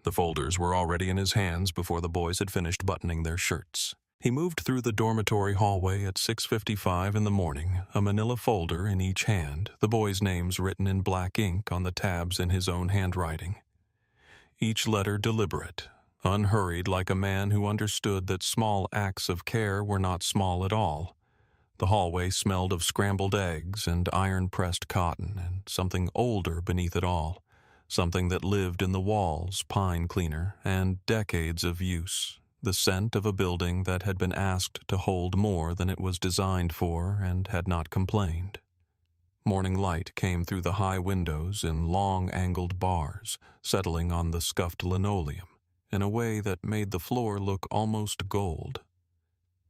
The folders were already in his hands before the boys had finished buttoning their shirts. He moved through the dormitory hallway at 6:55 in the morning, a manila folder in each hand, the boys' names written in black ink on the tabs in his own handwriting. Each letter deliberate, unhurried, like a man who understood that small acts of care were not small at all. The hallway smelled of scrambled eggs and iron-pressed cotton, and something older beneath it all, something that lived in the walls, pine cleaner, and decades of use, the scent of a building that had been asked to hold more than it was designed for and had not complained. Morning light came through the high windows in long angled bars, settling on the scuffed linoleum in a way that made the floor look almost gold.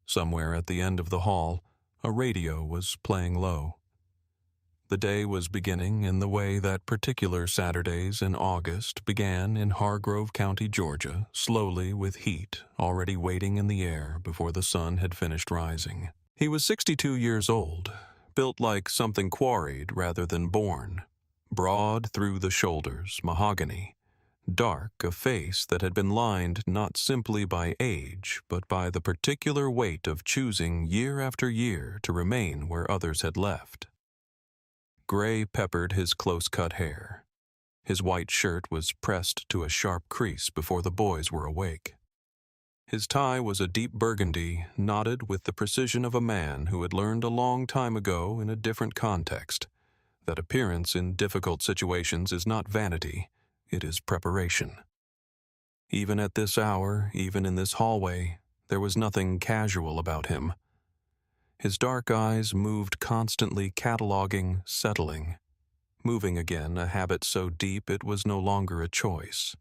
Somewhere at the end of the hall, a radio was playing low. The day was beginning in the way that particular Saturdays in August began in Hargrove County, Georgia, slowly with heat already waiting in the air before the sun had finished rising. He was 62 years old, built like something quarried rather than born, broad through the shoulders, mahogany, dark, a face that had been lined not simply by age, but by the particular weight of choosing year after year to remain where others had left. Gray peppered his close-cut hair. His white shirt was pressed to a sharp crease before the boys were awake. His tie was a deep burgundy, knotted with the precision of a man who had learned a long time ago in a different context that appearance in difficult situations is not vanity, it is preparation. Even at this hour, even in this hallway, there was nothing casual about him. His dark eyes moved constantly, cataloging, settling, moving again, a habit so deep it was no longer a choice.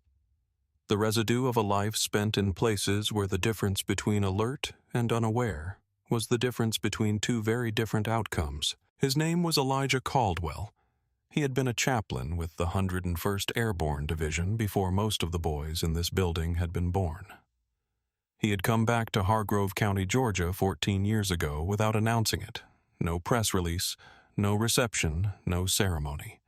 The residue of a life spent in places where the difference between alert and unaware was the difference between two very different outcomes. His name was Elijah Caldwell. He had been a chaplain with the 101st Airborne Division before most of the boys in this building had been born. He had come back to Hargrove County, Georgia 14 years ago without announcing it. No press release, no reception, no ceremony.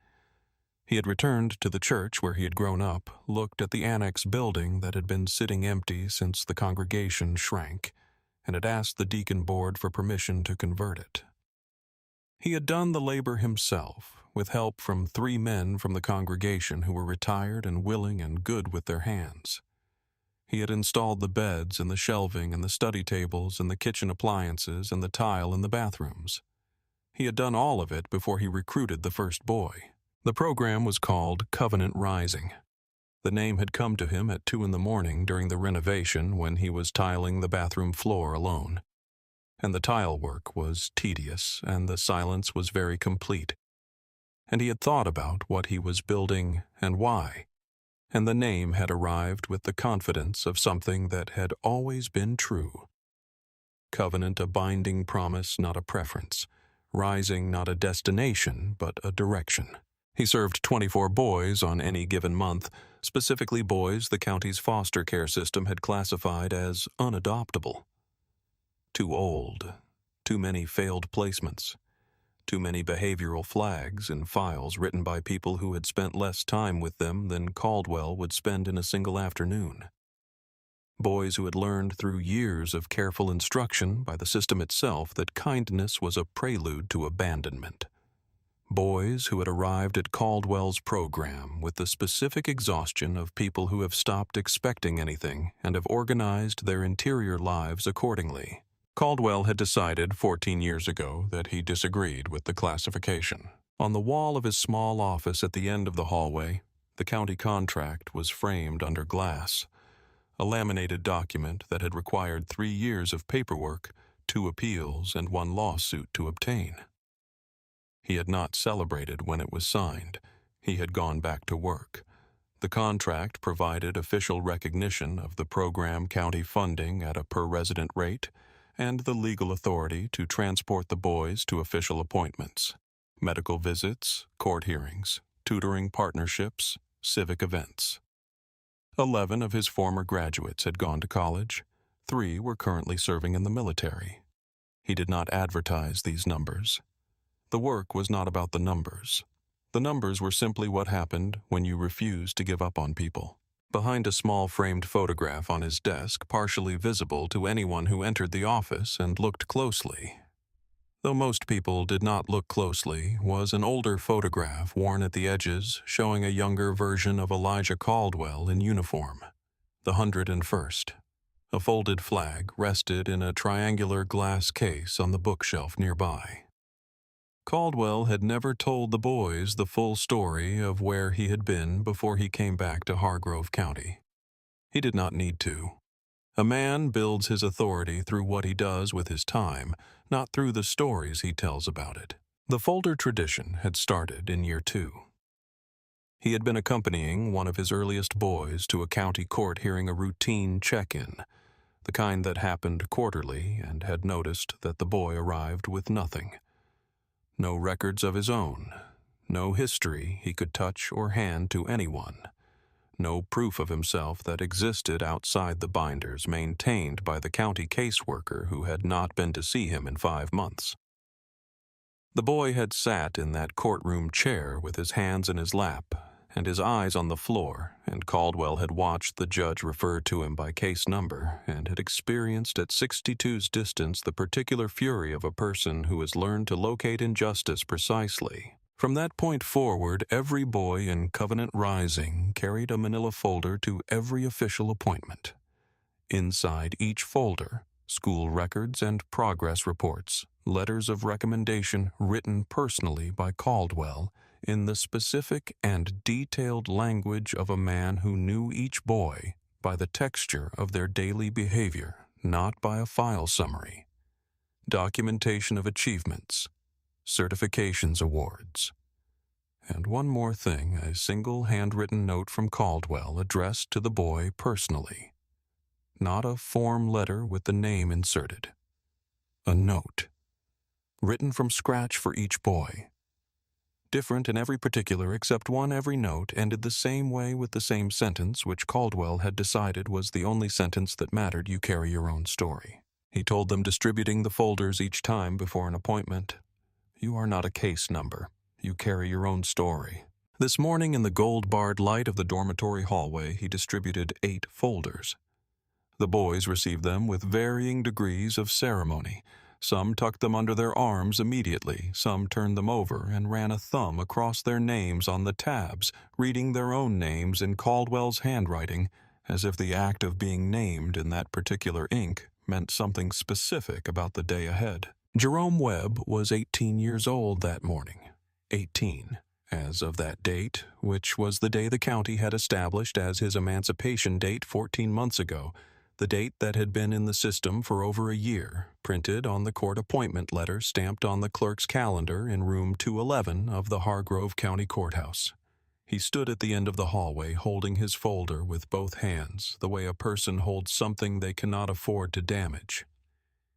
He had returned to the church where he had grown up, looked at the annex building that had been sitting empty since the congregation shrank, and had asked the deacon board for permission to convert it. He had done the labor himself, with help from 3 men from the congregation who were retired and willing and good with their hands. He had installed the beds and the shelving and the study tables and the kitchen appliances and the tile in the bathrooms. He had done all of it before he recruited the first boy. The program was called Covenant Rising. The name had come to him at 2 in the morning during the renovation when he was tiling the bathroom floor alone. And the tile work was tedious and the silence was very complete. And he had thought about what he was building and why. And the name had arrived with the confidence of something that had always been true. Covenant, a binding promise, not a preference. Rising, not a destination, but a direction. He served 24 boys on any given month, specifically boys the county's foster care system had classified as unadoptable. Too old, too many failed placements. Too many behavioral flags in files written by people who had spent less time with them than Caldwell would spend in a single afternoon. Boys who had learned through years of careful instruction by the system itself that kindness was a prelude to abandonment. Boys who had arrived at Caldwell's program with the specific exhaustion of people who have stopped expecting anything and have organized their interior lives accordingly. Caldwell had decided 14 years ago that he disagreed with the classification. On the wall of his small office at the end of the hallway, the county contract was framed under glass, a laminated document that had required 3 years of paperwork, 2 appeals, and 1 lawsuit to obtain. He had not celebrated when it was signed. He had gone back to work. The contract provided official recognition of the program county funding at a per-resident rate, and the legal authority to transport the boys to official appointments, medical visits, court hearings, tutoring partnerships, civic events. 11 of his former graduates had gone to college. 3 were currently serving in the military. He did not advertise these numbers. The work was not about the numbers. The numbers were simply what happened when you refused to give up on people. Behind a small framed photograph on his desk, partially visible to anyone who entered the office and looked closely, though most people did not look closely, was an older photograph worn at the edges showing a younger version of Elijah Caldwell in uniform, the 101st. A folded flag rested in a triangular glass case on the bookshelf nearby. Caldwell had never told the boys the full story of where he had been before he came back to Hargrove County. He did not need to. A man builds his authority through what he does with his time, not through the stories he tells about it. The folder tradition had started in year 2. He had been accompanying one of his earliest boys to a county court hearing a routine check-in, the kind that happened quarterly, and had noticed that the boy arrived with nothing. No records of his own, no history he could touch or hand to anyone, no proof of himself that existed outside the binders maintained by the county caseworker who had not been to see him in 5 months. The boy had sat in that courtroom chair with his hands in his lap and his eyes on the floor, and Caldwell had watched the judge refer to him by case number and had experienced at 62's distance the particular fury of a person who has learned to locate injustice precisely. From that point forward, every boy in Covenant Rising carried a manila folder to every official appointment. Inside each folder, school records and progress reports, letters of recommendation written personally by Caldwell in the specific and detailed language of a man who knew each boy by the texture of their daily behavior, not by a file summary. Documentation of achievements, certifications awards. And one more thing, a single handwritten note from Caldwell addressed to the boy personally. Not a form letter with the name inserted. A note, written from scratch for each boy. Different in every particular except one, every note ended the same way with the same sentence, which Caldwell had decided was the only sentence that mattered: you carry your own story. He told them, distributing the folders each time before an appointment, you are not a case number. You carry your own story. This morning, in the gold-barred light of the dormitory hallway, he distributed 8 folders. The boys received them with varying degrees of ceremony. Some tucked them under their arms immediately, some turned them over and ran a thumb across their names on the tabs, reading their own names in Caldwell's handwriting, as if the act of being named in that particular ink meant something specific about the day ahead. Jerome Webb was 18 years old that morning. 18, as of that date, which was the day the county had established as his emancipation date 14 months ago, the date that had been in the system for over a year, printed on the court appointment letter stamped on the clerk's calendar in room 211 of the Hargrove County Courthouse. He stood at the end of the hallway holding his folder with both hands, the way a person holds something they cannot afford to damage.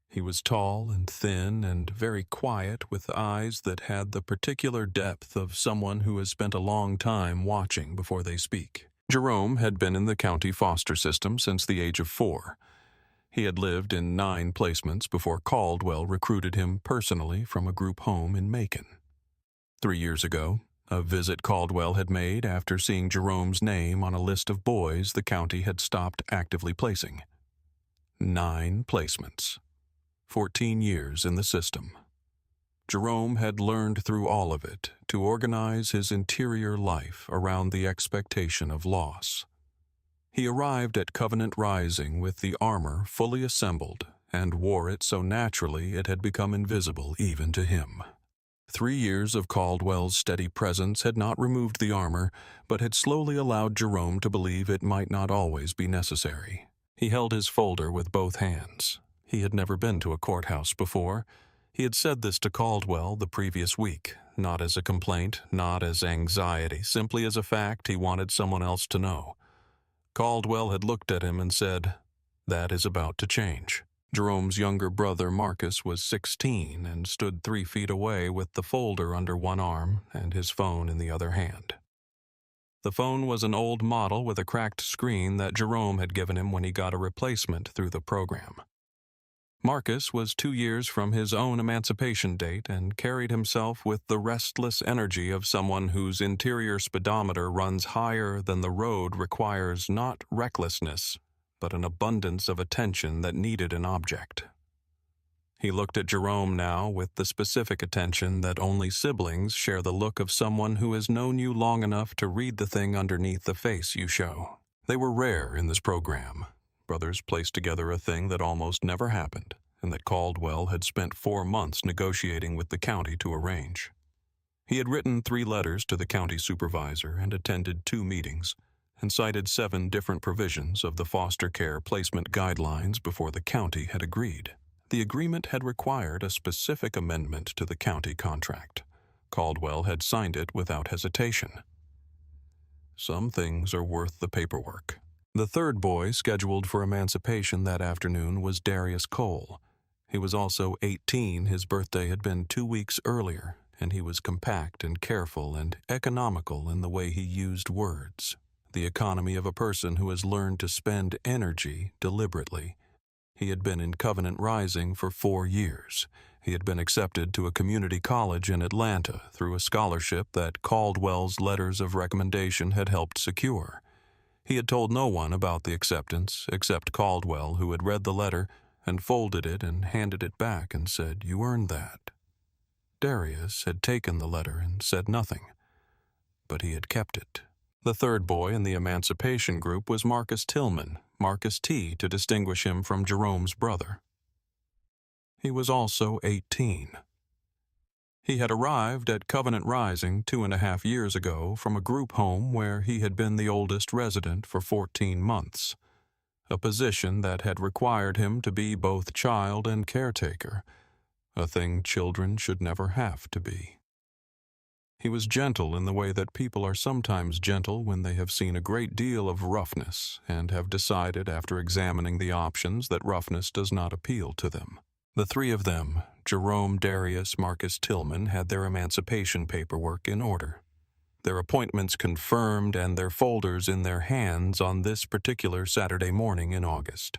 He was tall and thin and very quiet, with eyes that had the particular depth of someone who has spent a long time watching before they speak. Jerome had been in the county foster system since the age of 4. He had lived in 9 placements before Caldwell recruited him personally from a group home in Macon. 3 years ago, a visit Caldwell had made after seeing Jerome's name on a list of boys the county had stopped actively placing. 9 placements. 14 years in the system. Jerome had learned through all of it to organize his interior life around the expectation of loss. He arrived at Covenant Rising with the armor fully assembled and wore it so naturally it had become invisible even to him. 3 years of Caldwell's steady presence had not removed the armor, but had slowly allowed Jerome to believe it might not always be necessary. He held his folder with both hands. He had never been to a courthouse before. He had said this to Caldwell the previous week, not as a complaint, not as anxiety, simply as a fact he wanted someone else to know. Caldwell had looked at him and said, "That is about to change." Jerome's younger brother Marcus was 16 and stood 3 feet away with the folder under one arm and his phone in the other hand. The phone was an old model with a cracked screen that Jerome had given him when he got a replacement through the program. Marcus was 2 years from his own emancipation date and carried himself with the restless energy of someone whose interior speedometer runs higher than the road requires not recklessness, but an abundance of attention that needed an object. He looked at Jerome now with the specific attention that only siblings share, the look of someone who has known you long enough to read the thing underneath the face you show. They were rare in this program. Brothers placed together a thing that almost never happened, and that Caldwell had spent 4 months negotiating with the county to arrange. He had written 3 letters to the county supervisor and attended 2 meetings, and cited 7 different provisions of the foster care placement guidelines before the county had agreed. The agreement had required a specific amendment to the county contract. Caldwell had signed it without hesitation. Some things are worth the paperwork. The third boy scheduled for emancipation that afternoon was Darius Cole. He was also 18. His birthday had been 2 weeks earlier, and he was compact and careful and economical in the way he used words. The economy of a person who has learned to spend energy deliberately. He had been in Covenant Rising for 4 years. He had been accepted to a community college in Atlanta through a scholarship that Caldwell's letters of recommendation had helped secure. He had told no one about the acceptance except Caldwell, who had read the letter and folded it and handed it back and said, "You earned that." Darius had taken the letter and said nothing, but he had kept it. The third boy in the emancipation group was Marcus Tillman, Marcus T, to distinguish him from Jerome's brother. He was also 18. He had arrived at Covenant Rising 2.5 years ago from a group home where he had been the oldest resident for 14 months, a position that had required him to be both child and caretaker, a thing children should never have to be. He was gentle in the way that people are sometimes gentle when they have seen a great deal of roughness and have decided after examining the options that roughness does not appeal to them. The 3 of them, Jerome, Darius, Marcus Tillman, had their emancipation paperwork in order, their appointments confirmed and their folders in their hands on this particular Saturday morning in August.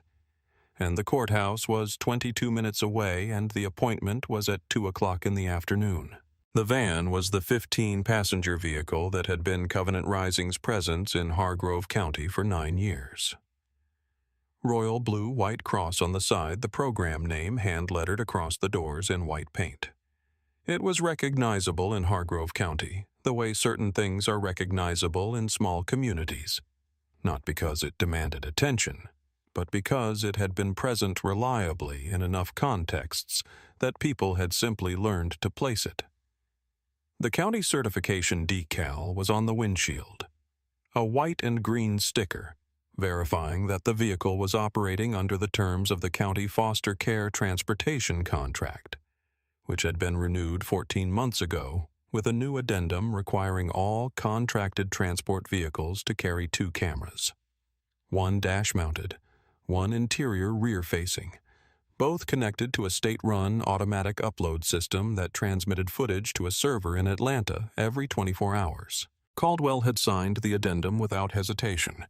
And the courthouse was 22 minutes away, and the appointment was at 2 o'clock in the afternoon. The van was the 15-passenger vehicle that had been Covenant Rising's presence in Hargrove County for 9 years. Royal blue white cross on the side, the program name hand-lettered across the doors in white paint. It was recognizable in Hargrove County, the way certain things are recognizable in small communities, not because it demanded attention, but because it had been present reliably in enough contexts that people had simply learned to place it. The county certification decal was on the windshield, a white and green sticker, verifying that the vehicle was operating under the terms of the county foster care transportation contract, which had been renewed 14 months ago with a new addendum requiring all contracted transport vehicles to carry 2 cameras, 1 dash-mounted, 1 interior rear-facing, both connected to a state-run automatic upload system that transmitted footage to a server in Atlanta every 24 hours. Caldwell had signed the addendum without hesitation.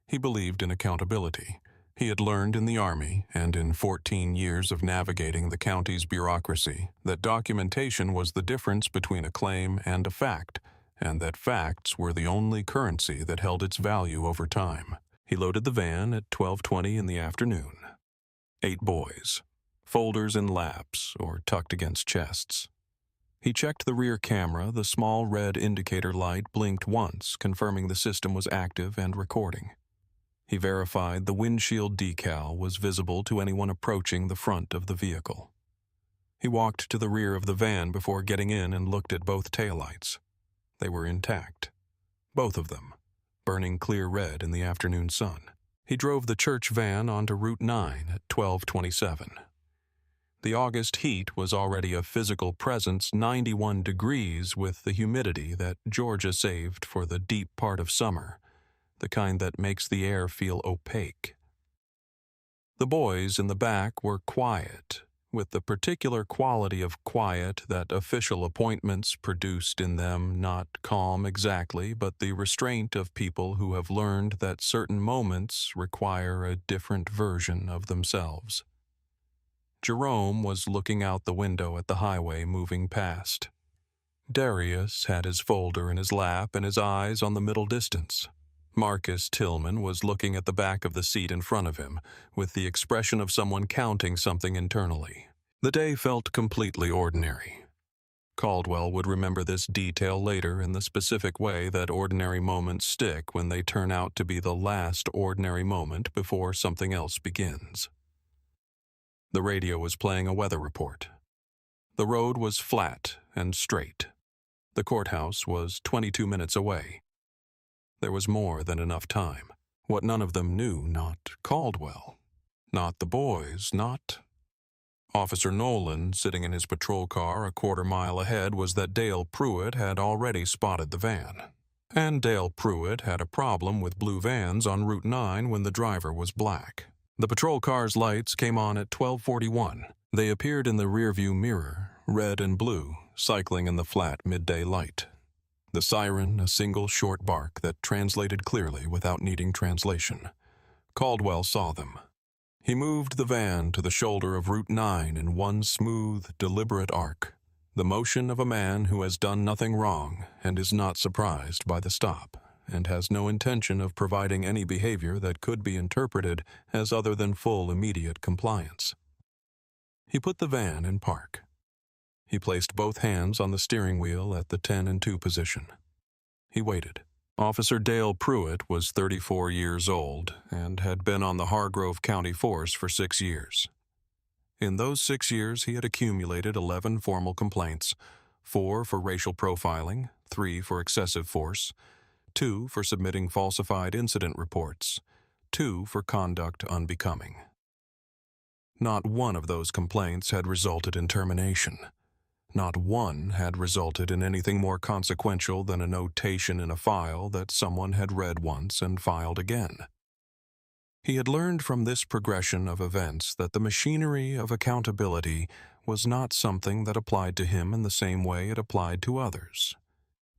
He believed in accountability. He had learned in the Army and in 14 years of navigating the county's bureaucracy that documentation was the difference between a claim and a fact, and that facts were the only currency that held its value over time. He loaded the van at 12:20 in the afternoon. 8 boys, folders in laps or tucked against chests. He checked the rear camera. The small red indicator light blinked once, confirming the system was active and recording. He verified the windshield decal was visible to anyone approaching the front of the vehicle. He walked to the rear of the van before getting in and looked at both taillights. They were intact, both of them, burning clear red in the afternoon sun. He drove the church van onto Route 9 at 12:27. The August heat was already a physical presence, 91 degrees, with the humidity that Georgia saved for the deep part of summer, the kind that makes the air feel opaque. The boys in the back were quiet, with the particular quality of quiet that official appointments produced in them, not calm exactly, but the restraint of people who have learned that certain moments require a different version of themselves. Jerome was looking out the window at the highway moving past. Darius had his folder in his lap and his eyes on the middle distance. Marcus Tillman was looking at the back of the seat in front of him, with the expression of someone counting something internally. The day felt completely ordinary. Caldwell would remember this detail later in the specific way that ordinary moments stick when they turn out to be the last ordinary moment before something else begins. The radio was playing a weather report. The road was flat and straight. The courthouse was 22 minutes away. There was more than enough time. What none of them knew, not Caldwell, not the boys, not... Officer Nolan, sitting in his patrol car a quarter-mile ahead, was that Dale Pruitt had already spotted the van. And Dale Pruitt had a problem with blue vans on Route 9 when the driver was black. The patrol car's lights came on at 12:41. They appeared in the rearview mirror, red and blue, cycling in the flat midday light. The siren, a single short bark that translated clearly without needing translation. Caldwell saw them. He moved the van to the shoulder of Route 9 in one smooth, deliberate arc, the motion of a man who has done nothing wrong and is not surprised by the stop, and has no intention of providing any behavior that could be interpreted as other than full immediate compliance. He put the van in park. He placed both hands on the steering wheel at the 10 and 2 position. He waited. Officer Dale Pruitt was 34 years old and had been on the Hargrove County Force for 6 years. In those 6 years, he had accumulated 11 formal complaints, 4 for racial profiling, 3 for excessive force, 2 for submitting falsified incident reports, 2 for conduct unbecoming. Not one of those complaints had resulted in termination. Not one had resulted in anything more consequential than a notation in a file that someone had read once and filed again. He had learned from this progression of events that the machinery of accountability was not something that applied to him in the same way it applied to others.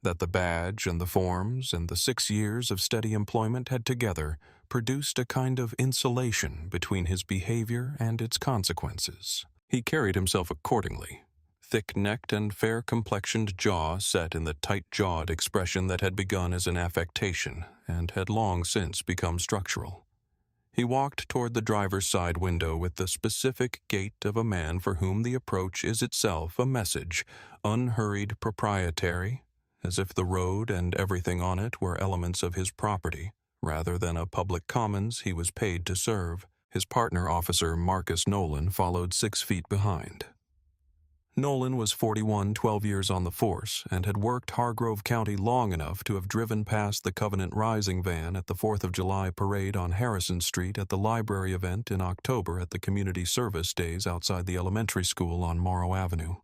That the badge and the forms and the 6 years of steady employment had together produced a kind of insulation between his behavior and its consequences. He carried himself accordingly. Thick-necked and fair-complexioned jaw set in the tight-jawed expression that had begun as an affectation and had long since become structural. He walked toward the driver's side window with the specific gait of a man for whom the approach is itself a message, unhurried, proprietary, as if the road and everything on it were elements of his property, rather than a public commons he was paid to serve. His partner, Officer Marcus Nolan, followed 6 feet behind. Nolan was 41, 12 years on the force, and had worked Hargrove County long enough to have driven past the Covenant Rising van at the 4th of July parade on Harrison Street, at the library event in October at the community service days outside the elementary school on Morrow Avenue.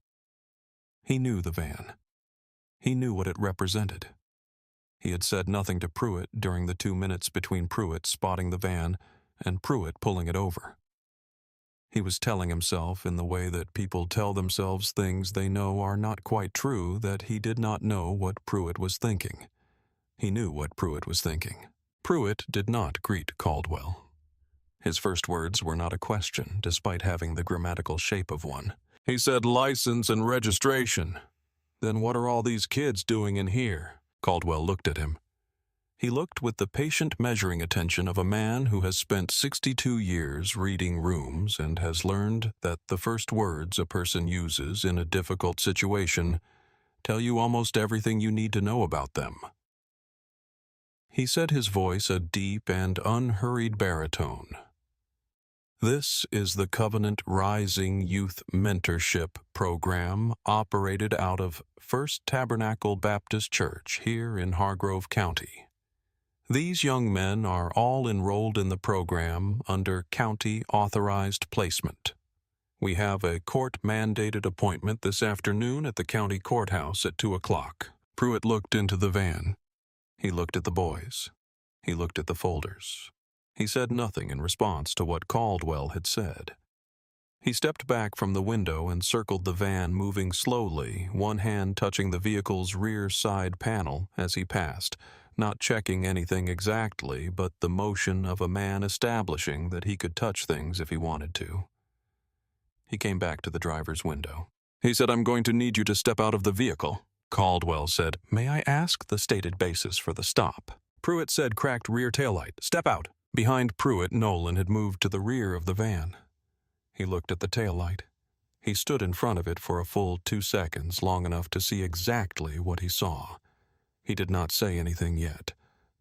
He knew the van. He knew what it represented. He had said nothing to Pruitt during the 2 minutes between Pruitt spotting the van and Pruitt pulling it over. He was telling himself, in the way that people tell themselves things they know are not quite true, that he did not know what Pruitt was thinking. He knew what Pruitt was thinking. Pruitt did not greet Caldwell. His first words were not a question, despite having the grammatical shape of one. He said, "License and registration." "Then what are all these kids doing in here?" Caldwell looked at him. He looked with the patient measuring attention of a man who has spent 62 years reading rooms and has learned that the first words a person uses in a difficult situation tell you almost everything you need to know about them. He set his voice a deep and unhurried baritone. "This is the Covenant Rising Youth Mentorship Program operated out of First Tabernacle Baptist Church here in Hargrove County. These young men are all enrolled in the program under county-authorized placement. We have a court-mandated appointment this afternoon at the county courthouse at 2 o'clock. Pruitt looked into the van. He looked at the boys. He looked at the folders. He said nothing in response to what Caldwell had said. He stepped back from the window and circled the van, moving slowly, one hand touching the vehicle's rear side panel as he passed, not checking anything exactly, but the motion of a man establishing that he could touch things if he wanted to. He came back to the driver's window. "He said, I'm going to need you to step out of the vehicle." Caldwell said, "May I ask the stated basis for the stop?" Pruitt said, "Cracked rear taillight. Step out." Behind Pruitt, Nolan had moved to the rear of the van. He looked at the taillight. He stood in front of it for a full 2 seconds, long enough to see exactly what he saw. He did not say anything yet,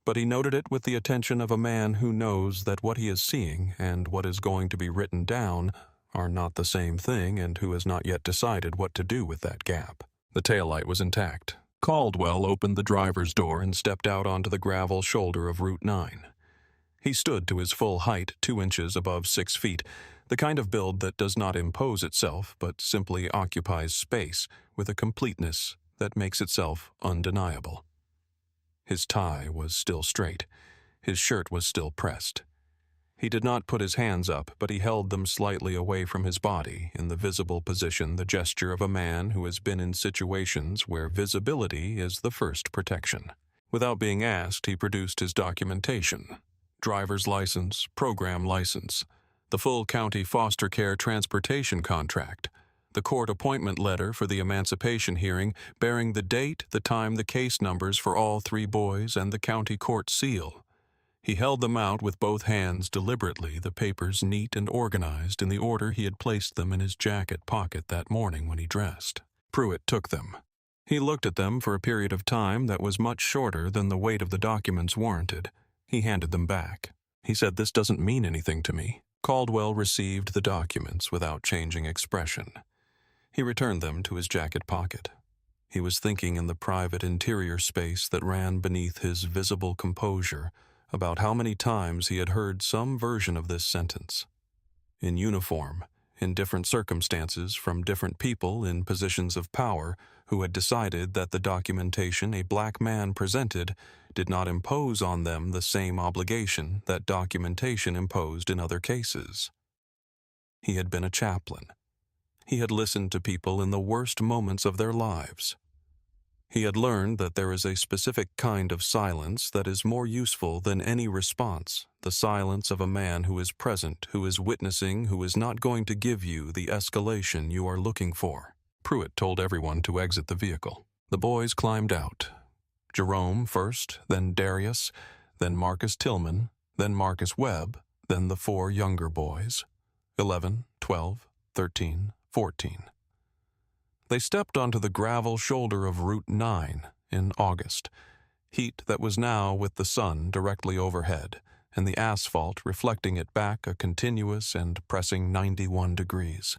but he noted it with the attention of a man who knows that what he is seeing and what is going to be written down are not the same thing, and who has not yet decided what to do with that gap. The taillight was intact. Caldwell opened the driver's door and stepped out onto the gravel shoulder of Route 9. He stood to his full height, 2 inches above 6 feet, the kind of build that does not impose itself but simply occupies space with a completeness that makes itself undeniable. His tie was still straight. His shirt was still pressed. He did not put his hands up, but he held them slightly away from his body, in the visible position, the gesture of a man who has been in situations where visibility is the first protection. Without being asked, he produced his documentation: driver's license, program license, the full county foster care transportation contract, the court appointment letter for the emancipation hearing bearing the date, the time, the case numbers for all 3 boys, and the county court seal. He held them out with both hands deliberately, the papers neat and organized in the order he had placed them in his jacket pocket that morning when he dressed. Pruitt took them. He looked at them for a period of time that was much shorter than the weight of the documents warranted. He handed them back. He said, "This doesn't mean anything to me." Caldwell received the documents without changing expression. He returned them to his jacket pocket. He was thinking in the private interior space that ran beneath his visible composure about how many times he had heard some version of this sentence. In uniform, in different circumstances, from different people in positions of power who had decided that the documentation a black man presented did not impose on them the same obligation that documentation imposed in other cases. He had been a chaplain. He had listened to people in the worst moments of their lives. He had learned that there is a specific kind of silence that is more useful than any response, the silence of a man who is present, who is witnessing, who is not going to give you the escalation you are looking for. Pruitt told everyone to exit the vehicle. The boys climbed out. Jerome first, then Darius, then Marcus Tillman, then Marcus Webb, then the 4 younger boys, 11, 12, 13, 14. They stepped onto the gravel shoulder of Route 9 in August, heat that was now with the sun directly overhead, and the asphalt reflecting it back a continuous and pressing 91 degrees.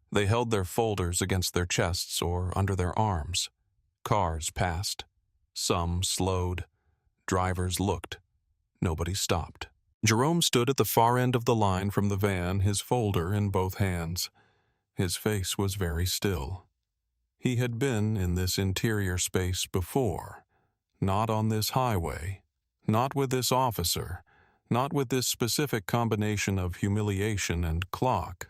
They held their folders against their chests or under their arms. Cars passed. Some slowed. Drivers looked. Nobody stopped. Jerome stood at the far end of the line from the van, his folder in both hands. His face was very still. He had been in this interior space before, not on this highway, not with this officer, not with this specific combination of humiliation and clock,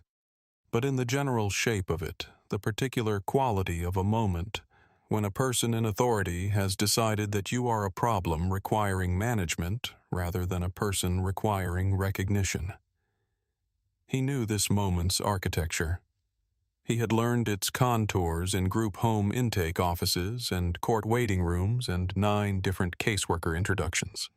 but in the general shape of it, the particular quality of a moment when a person in authority has decided that you are a problem requiring management rather than a person requiring recognition. He knew this moment's architecture. He had learned its contours in group home intake offices and court waiting rooms and 9 different caseworker introductions.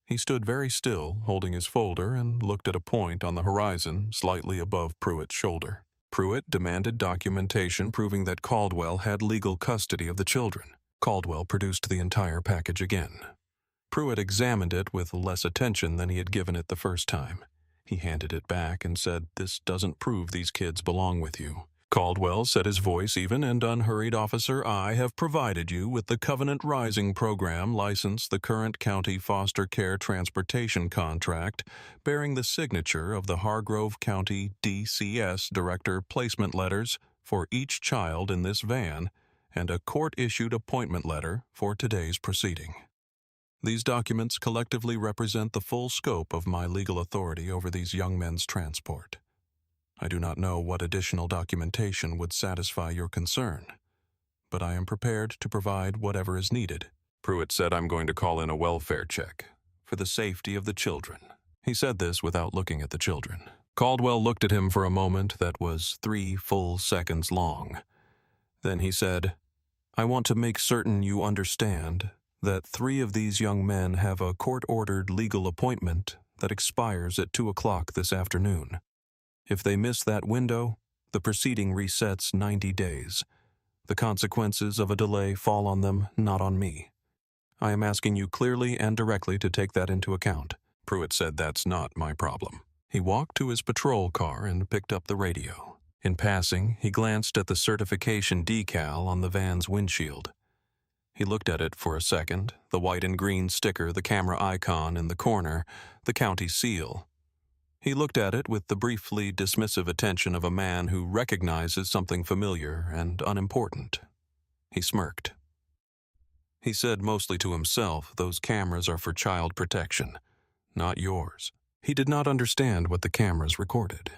He stood very still, holding his folder, and looked at a point on the horizon slightly above Pruitt's shoulder. Pruitt demanded documentation proving that Caldwell had legal custody of the children. Caldwell produced the entire package again. Pruitt examined it with less attention than he had given it the first time. He handed it back and said, "This doesn't prove these kids belong with you." Caldwell said, his voice even and unhurried, "Officer, I have provided you with the Covenant Rising Program license, the current county foster care transportation contract, bearing the signature of the Hargrove County DCS Director placement letters for each child in this van, and a court-issued appointment letter for today's proceeding. These documents collectively represent the full scope of my legal authority over these young men's transport. I do not know what additional documentation would satisfy your concern, but I am prepared to provide whatever is needed." Pruitt said, "I'm going to call in a welfare check for the safety of the children." He said this without looking at the children. Caldwell looked at him for a moment that was 3 full seconds long. Then he said, "I want to make certain you understand that 3 of these young men have a court-ordered legal appointment that expires at 2 o'clock this afternoon. If they miss that window, the proceeding resets 90 days. The consequences of a delay fall on them, not on me. I am asking you clearly and directly to take that into account." Pruitt said, "That's not my problem." He walked to his patrol car and picked up the radio. In passing, he glanced at the certification decal on the van's windshield. He looked at it for a second, the white and green sticker, the camera icon in the corner, the county seal. He looked at it with the briefly dismissive attention of a man who recognizes something familiar and unimportant. He smirked. He said mostly to himself, "Those cameras are for child protection, not yours." He did not understand what the cameras recorded.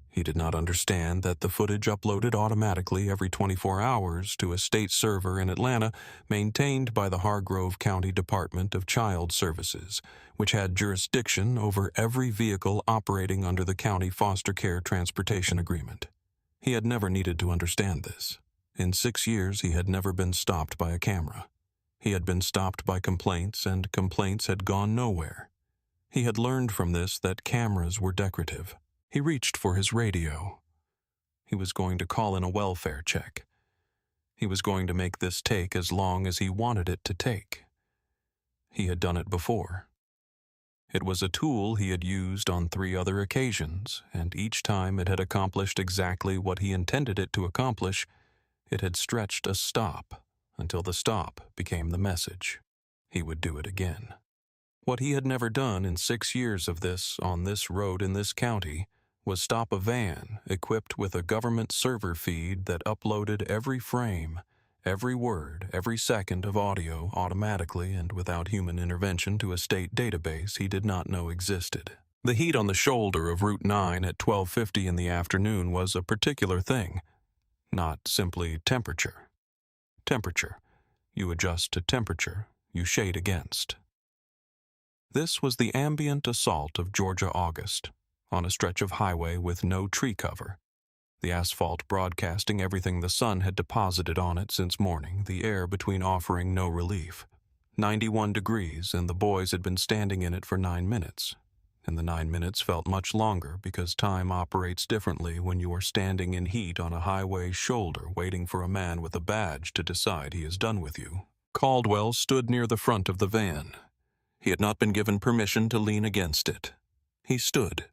He did not understand that the footage uploaded automatically every 24 hours to a state server in Atlanta maintained by the Hargrove County Department of Child Services, which had jurisdiction over every vehicle operating under the county foster care transportation agreement. He had never needed to understand this. In 6 years, he had never been stopped by a camera. He had been stopped by complaints, and complaints had gone nowhere. He had learned from this that cameras were decorative. He reached for his radio. He was going to call in a welfare check. He was going to make this take as long as he wanted it to take. He had done it before. It was a tool he had used on 3 other occasions, and each time it had accomplished exactly what he intended it to accomplish. It had stretched a stop until the stop became the message. He would do it again. What he had never done in 6 years of this on this road in this county was stop a van equipped with a government server feed that uploaded every frame, every word, every second of audio automatically and without human intervention to a state database he did not know existed. The heat on the shoulder of Route 9 at 12:50 in the afternoon was a particular thing, not simply temperature. Temperature. You adjust to temperature. You shade against. This was the ambient assault of Georgia August, on a stretch of highway with no tree cover, the asphalt broadcasting everything the sun had deposited on it since morning, the air between offering no relief. 91 degrees, and the boys had been standing in it for 9 minutes, and the 9 minutes felt much longer because time operates differently when you are standing in heat on a highway shoulder waiting for a man with a badge to decide he is done with you. Caldwell stood near the front of the van. He had not been given permission to lean against it. He stood.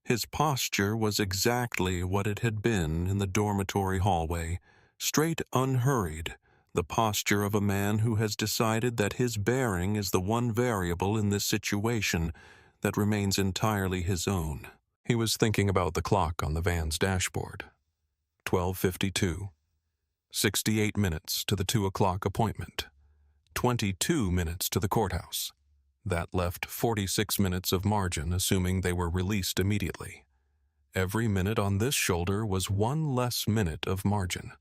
His posture was exactly what it had been in the dormitory hallway, straight, unhurried, the posture of a man who has decided that his bearing is the one variable in this situation that remains entirely his own. He was thinking about the clock on the van's dashboard. 12:52. 68 minutes to the 2 o'clock appointment. 22 minutes to the courthouse. That left 46 minutes of margin, assuming they were released immediately. Every minute on this shoulder was 1 less minute of margin.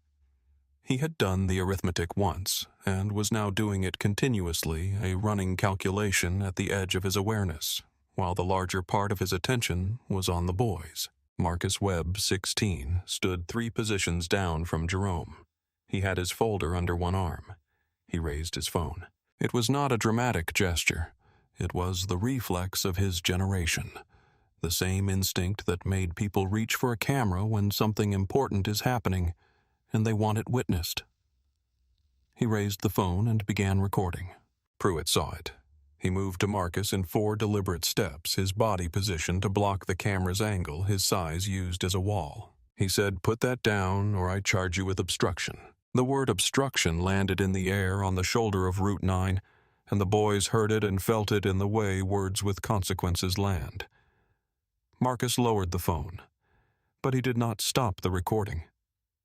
He had done the arithmetic once, and was now doing it continuously, a running calculation at the edge of his awareness, while the larger part of his attention was on the boys. Marcus Webb, 16, stood 3 positions down from Jerome. He had his folder under one arm. He raised his phone. It was not a dramatic gesture. It was the reflex of his generation, the same instinct that made people reach for a camera when something important is happening, and they want it witnessed. He raised the phone and began recording. Pruitt saw it. He moved to Marcus in 4 deliberate steps, his body positioned to block the camera's angle, his size used as a wall. He said, "Put that down, or I charge you with obstruction." The word obstruction landed in the air on the shoulder of Route 9, and the boys heard it and felt it in the way words with consequences land. Marcus lowered the phone, but he did not stop the recording.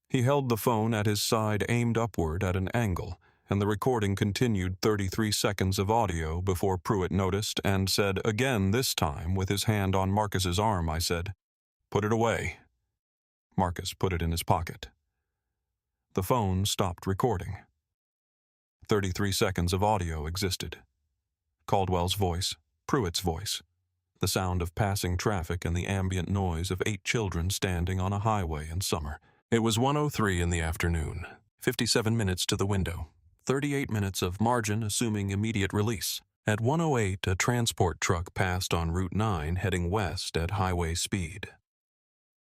He held the phone at his side aimed upward at an angle, and the recording continued 33 seconds of audio before Pruitt noticed and said again, this time with his hand on Marcus's arm. I said, "Put it away." Marcus put it in his pocket. The phone stopped recording. 33 seconds of audio existed. Caldwell's voice, Pruitt's voice, the sound of passing traffic and the ambient noise of 8 children standing on a highway in summer. It was 1:03 in the afternoon, 57 minutes to the window, 38 minutes of margin assuming immediate release. At 1:08, a transport truck passed on Route 9 heading west at highway speed.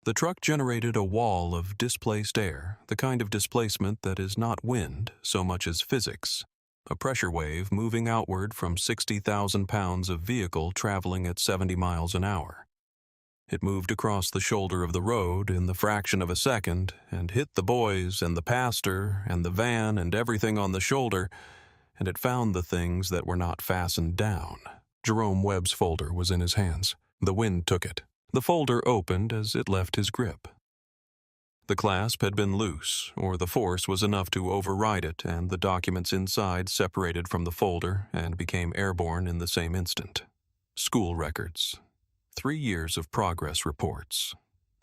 The truck generated a wall of displaced air, the kind of displacement that is not wind so much as physics, a pressure wave moving outward from 60,000 pounds of vehicle traveling at 70 miles an hour. It moved across the shoulder of the road in the fraction of a second and hit the boys and the pastor and the van and everything on the shoulder, and it found the things that were not fastened down. Jerome Webb's folder was in his hands. The wind took it. The folder opened as it left his grip. The clasp had been loose, or the force was enough to override it, and the documents inside separated from the folder and became airborne in the same instant. School records, 3 years of progress reports,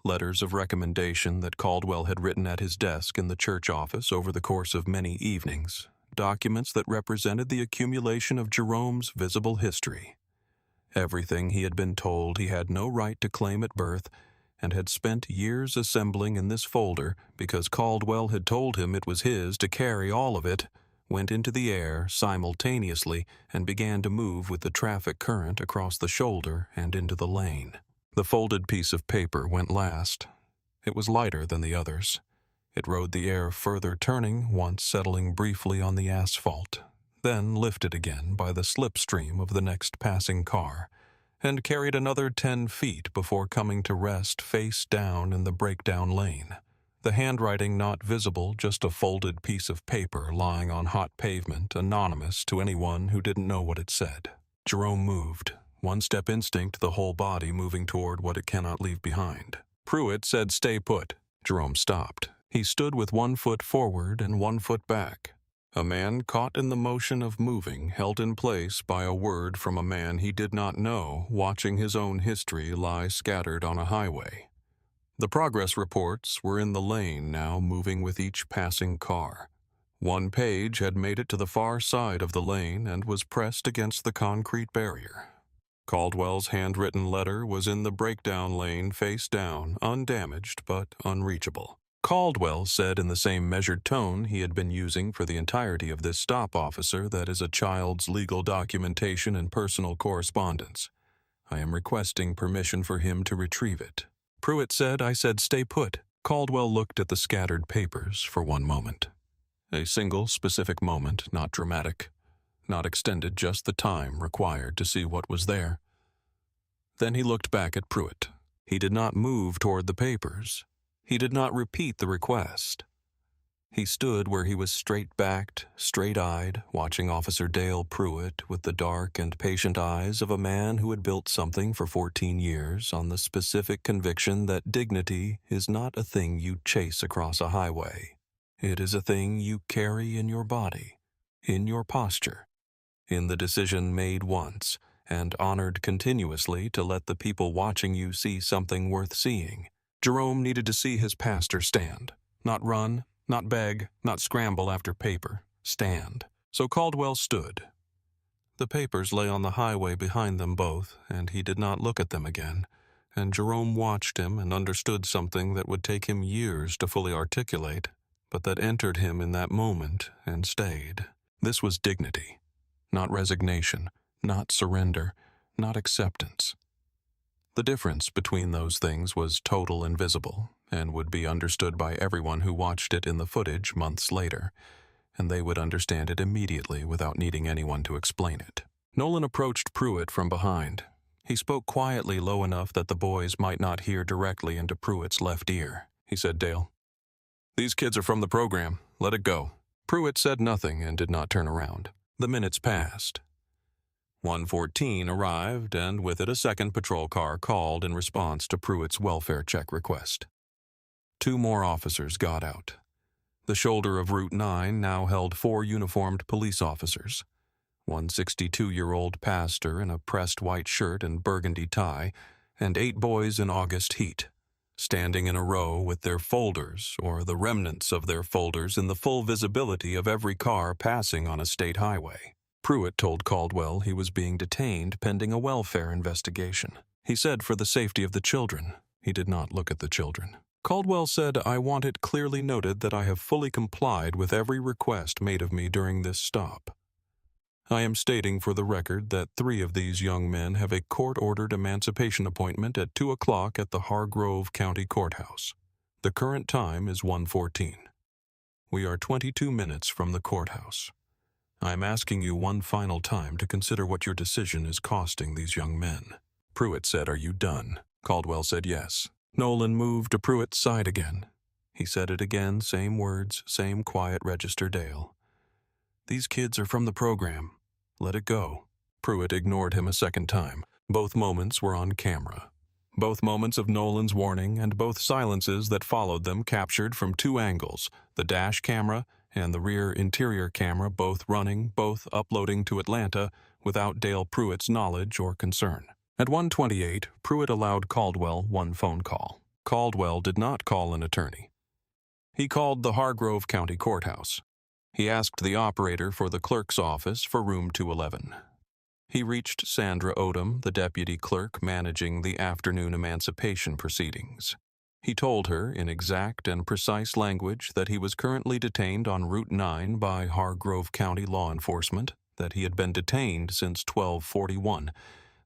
letters of recommendation that Caldwell had written at his desk in the church office over the course of many evenings, documents that represented the accumulation of Jerome's visible history. Everything he had been told he had no right to claim at birth, and had spent years assembling in this folder because Caldwell had told him it was his to carry all of it, went into the air simultaneously and began to move with the traffic current across the shoulder and into the lane. The folded piece of paper went last. It was lighter than the others. It rode the air further, turning once settling briefly on the asphalt, then lifted again by the slipstream of the next passing car, and carried another 10 feet before coming to rest face down in the breakdown lane. The handwriting not visible, just a folded piece of paper lying on hot pavement, anonymous to anyone who didn't know what it said. Jerome moved, one-step instinct, the whole body moving toward what it cannot leave behind. Pruitt said, "Stay put." Jerome stopped. He stood with 1 foot forward and 1 foot back. A man caught in the motion of moving, held in place by a word from a man he did not know, watching his own history lie scattered on a highway. The progress reports were in the lane now, moving with each passing car. 1 page had made it to the far side of the lane and was pressed against the concrete barrier. Caldwell's handwritten letter was in the breakdown lane face down, undamaged but unreachable. Caldwell said in the same measured tone he had been using for the entirety of this stop, officer, that is a child's legal documentation and personal correspondence. I am requesting permission for him to retrieve it. Pruitt said, "I said stay put." Caldwell looked at the scattered papers for 1 moment. A single specific moment, not dramatic, not extended, just the time required to see what was there. Then he looked back at Pruitt. He did not move toward the papers. He did not repeat the request. He stood where he was straight-backed, straight-eyed, watching Officer Dale Pruitt with the dark and patient eyes of a man who had built something for 14 years on the specific conviction that dignity is not a thing you chase across a highway. It is a thing you carry in your body, in your posture, in the decision made once and honored continuously to let the people watching you see something worth seeing. Jerome needed to see his pastor stand, not run, not beg, not scramble after paper, stand. So Caldwell stood. The papers lay on the highway behind them both, and he did not look at them again, and Jerome watched him and understood something that would take him years to fully articulate, but that entered him in that moment and stayed. This was dignity, not resignation, not surrender, not acceptance. The difference between those things was total and visible, and would be understood by everyone who watched it in the footage months later, and they would understand it immediately without needing anyone to explain it. Nolan approached Pruitt from behind. He spoke quietly, low enough that the boys might not hear directly into Pruitt's left ear. He said, "Dale, these kids are from the program. Let it go." Pruitt said nothing and did not turn around. The minutes passed. 1:14 arrived, and with it a second patrol car called in response to Pruitt's welfare check request. 2 more officers got out. The shoulder of Route 9 now held 4 uniformed police officers. One 62-year-old pastor in a pressed white shirt and burgundy tie, and 8 boys in August heat, standing in a row with their folders, or the remnants of their folders, in the full visibility of every car passing on a state highway. Pruitt told Caldwell he was being detained pending a welfare investigation. He said for the safety of the children. He did not look at the children. Caldwell said, "I want it clearly noted that I have fully complied with every request made of me during this stop. I am stating for the record that 3 of these young men have a court-ordered emancipation appointment at 2 o'clock at the Hargrove County Courthouse. The current time is 1:14. We are 22 minutes from the courthouse. I am asking you one final time to consider what your decision is costing these young men." Pruitt said, "Are you done?" Caldwell said yes. Nolan moved to Pruitt's side again. He said it again, same words, same quiet register Dale. "These kids are from the program. Let it go." Pruitt ignored him a second time. Both moments were on camera. Both moments of Nolan's warning and both silences that followed them captured from 2 angles, the dash camera and the rear interior camera, both running, both uploading to Atlanta without Dale Pruitt's knowledge or concern. At 1:28, Pruitt allowed Caldwell one phone call. Caldwell did not call an attorney. He called the Hargrove County Courthouse. He asked the operator for the clerk's office for room 211. He reached Sandra Odom, the deputy clerk managing the afternoon emancipation proceedings. He told her, in exact and precise language, that he was currently detained on Route 9 by Hargrove County law enforcement, that he had been detained since 12:41,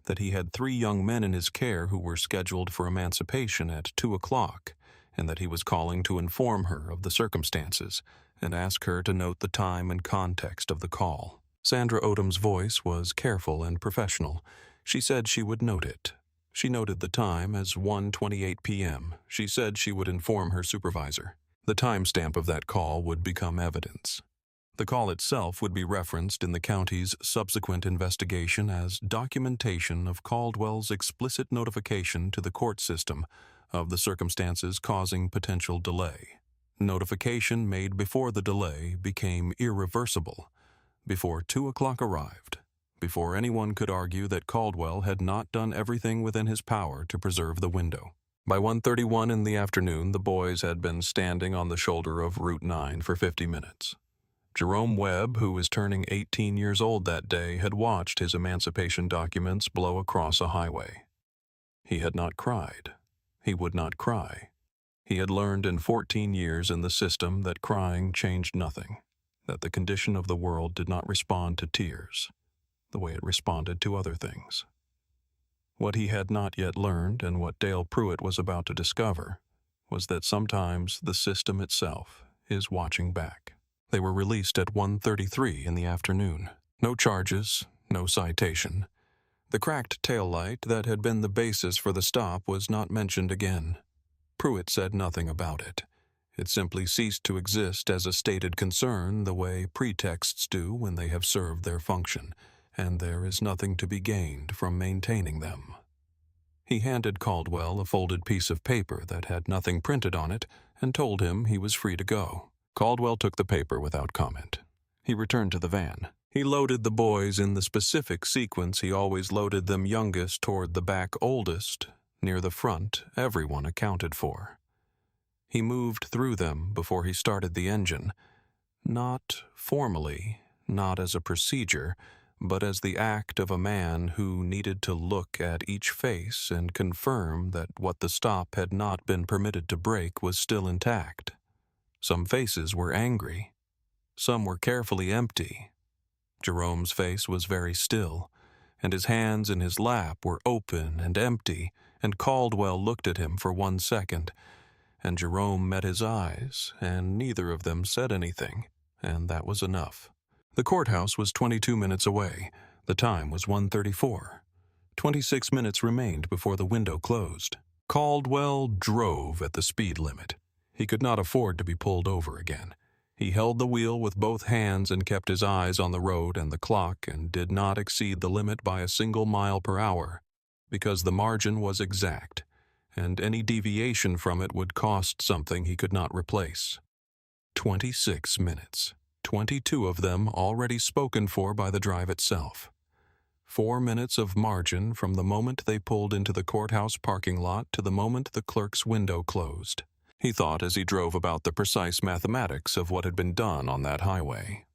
that he had 3 young men in his care who were scheduled for emancipation at 2 o'clock, and that he was calling to inform her of the circumstances and ask her to note the time and context of the call. Sandra Odom's voice was careful and professional. She said she would note it. She noted the time as 1:28 p.m. She said she would inform her supervisor. The timestamp of that call would become evidence. The call itself would be referenced in the county's subsequent investigation as documentation of Caldwell's explicit notification to the court system of the circumstances causing potential delay. Notification made before the delay became irreversible, before 2 o'clock arrived, before anyone could argue that Caldwell had not done everything within his power to preserve the window. By 1:31 in the afternoon, the boys had been standing on the shoulder of Route 9 for 50 minutes. Jerome Webb, who was turning 18 years old that day, had watched his emancipation documents blow across a highway. He had not cried. He would not cry. He had learned in 14 years in the system that crying changed nothing, that the condition of the world did not respond to tears the way it responded to other things. What he had not yet learned, and what Dale Pruitt was about to discover, was that sometimes the system itself is watching back. They were released at 1:33 in the afternoon. No charges, no citation. The cracked taillight that had been the basis for the stop was not mentioned again. Pruitt said nothing about it. It simply ceased to exist as a stated concern the way pretexts do when they have served their function, and there is nothing to be gained from maintaining them. He handed Caldwell a folded piece of paper that had nothing printed on it and told him he was free to go. Caldwell took the paper without comment. He returned to the van. He loaded the boys in the specific sequence he always loaded them, youngest toward the back, oldest. Near the front, everyone accounted for. He moved through them before he started the engine, not formally, not as a procedure, but as the act of a man who needed to look at each face and confirm that what the stop had not been permitted to break was still intact. Some faces were angry. Some were carefully empty. Jerome's face was very still, and his hands in his lap were open and empty, and Caldwell looked at him for 1 second, and Jerome met his eyes, and neither of them said anything, and that was enough. The courthouse was 22 minutes away. The time was 1:34. 26 minutes remained before the window closed. Caldwell drove at the speed limit. He could not afford to be pulled over again. He held the wheel with both hands and kept his eyes on the road and the clock and did not exceed the limit by a single mile per hour, because the margin was exact, and any deviation from it would cost something he could not replace. 26 minutes. 22 of them already spoken for by the drive itself. 4 minutes of margin from the moment they pulled into the courthouse parking lot to the moment the clerk's window closed. He thought as he drove about the precise mathematics of what had been done on that highway.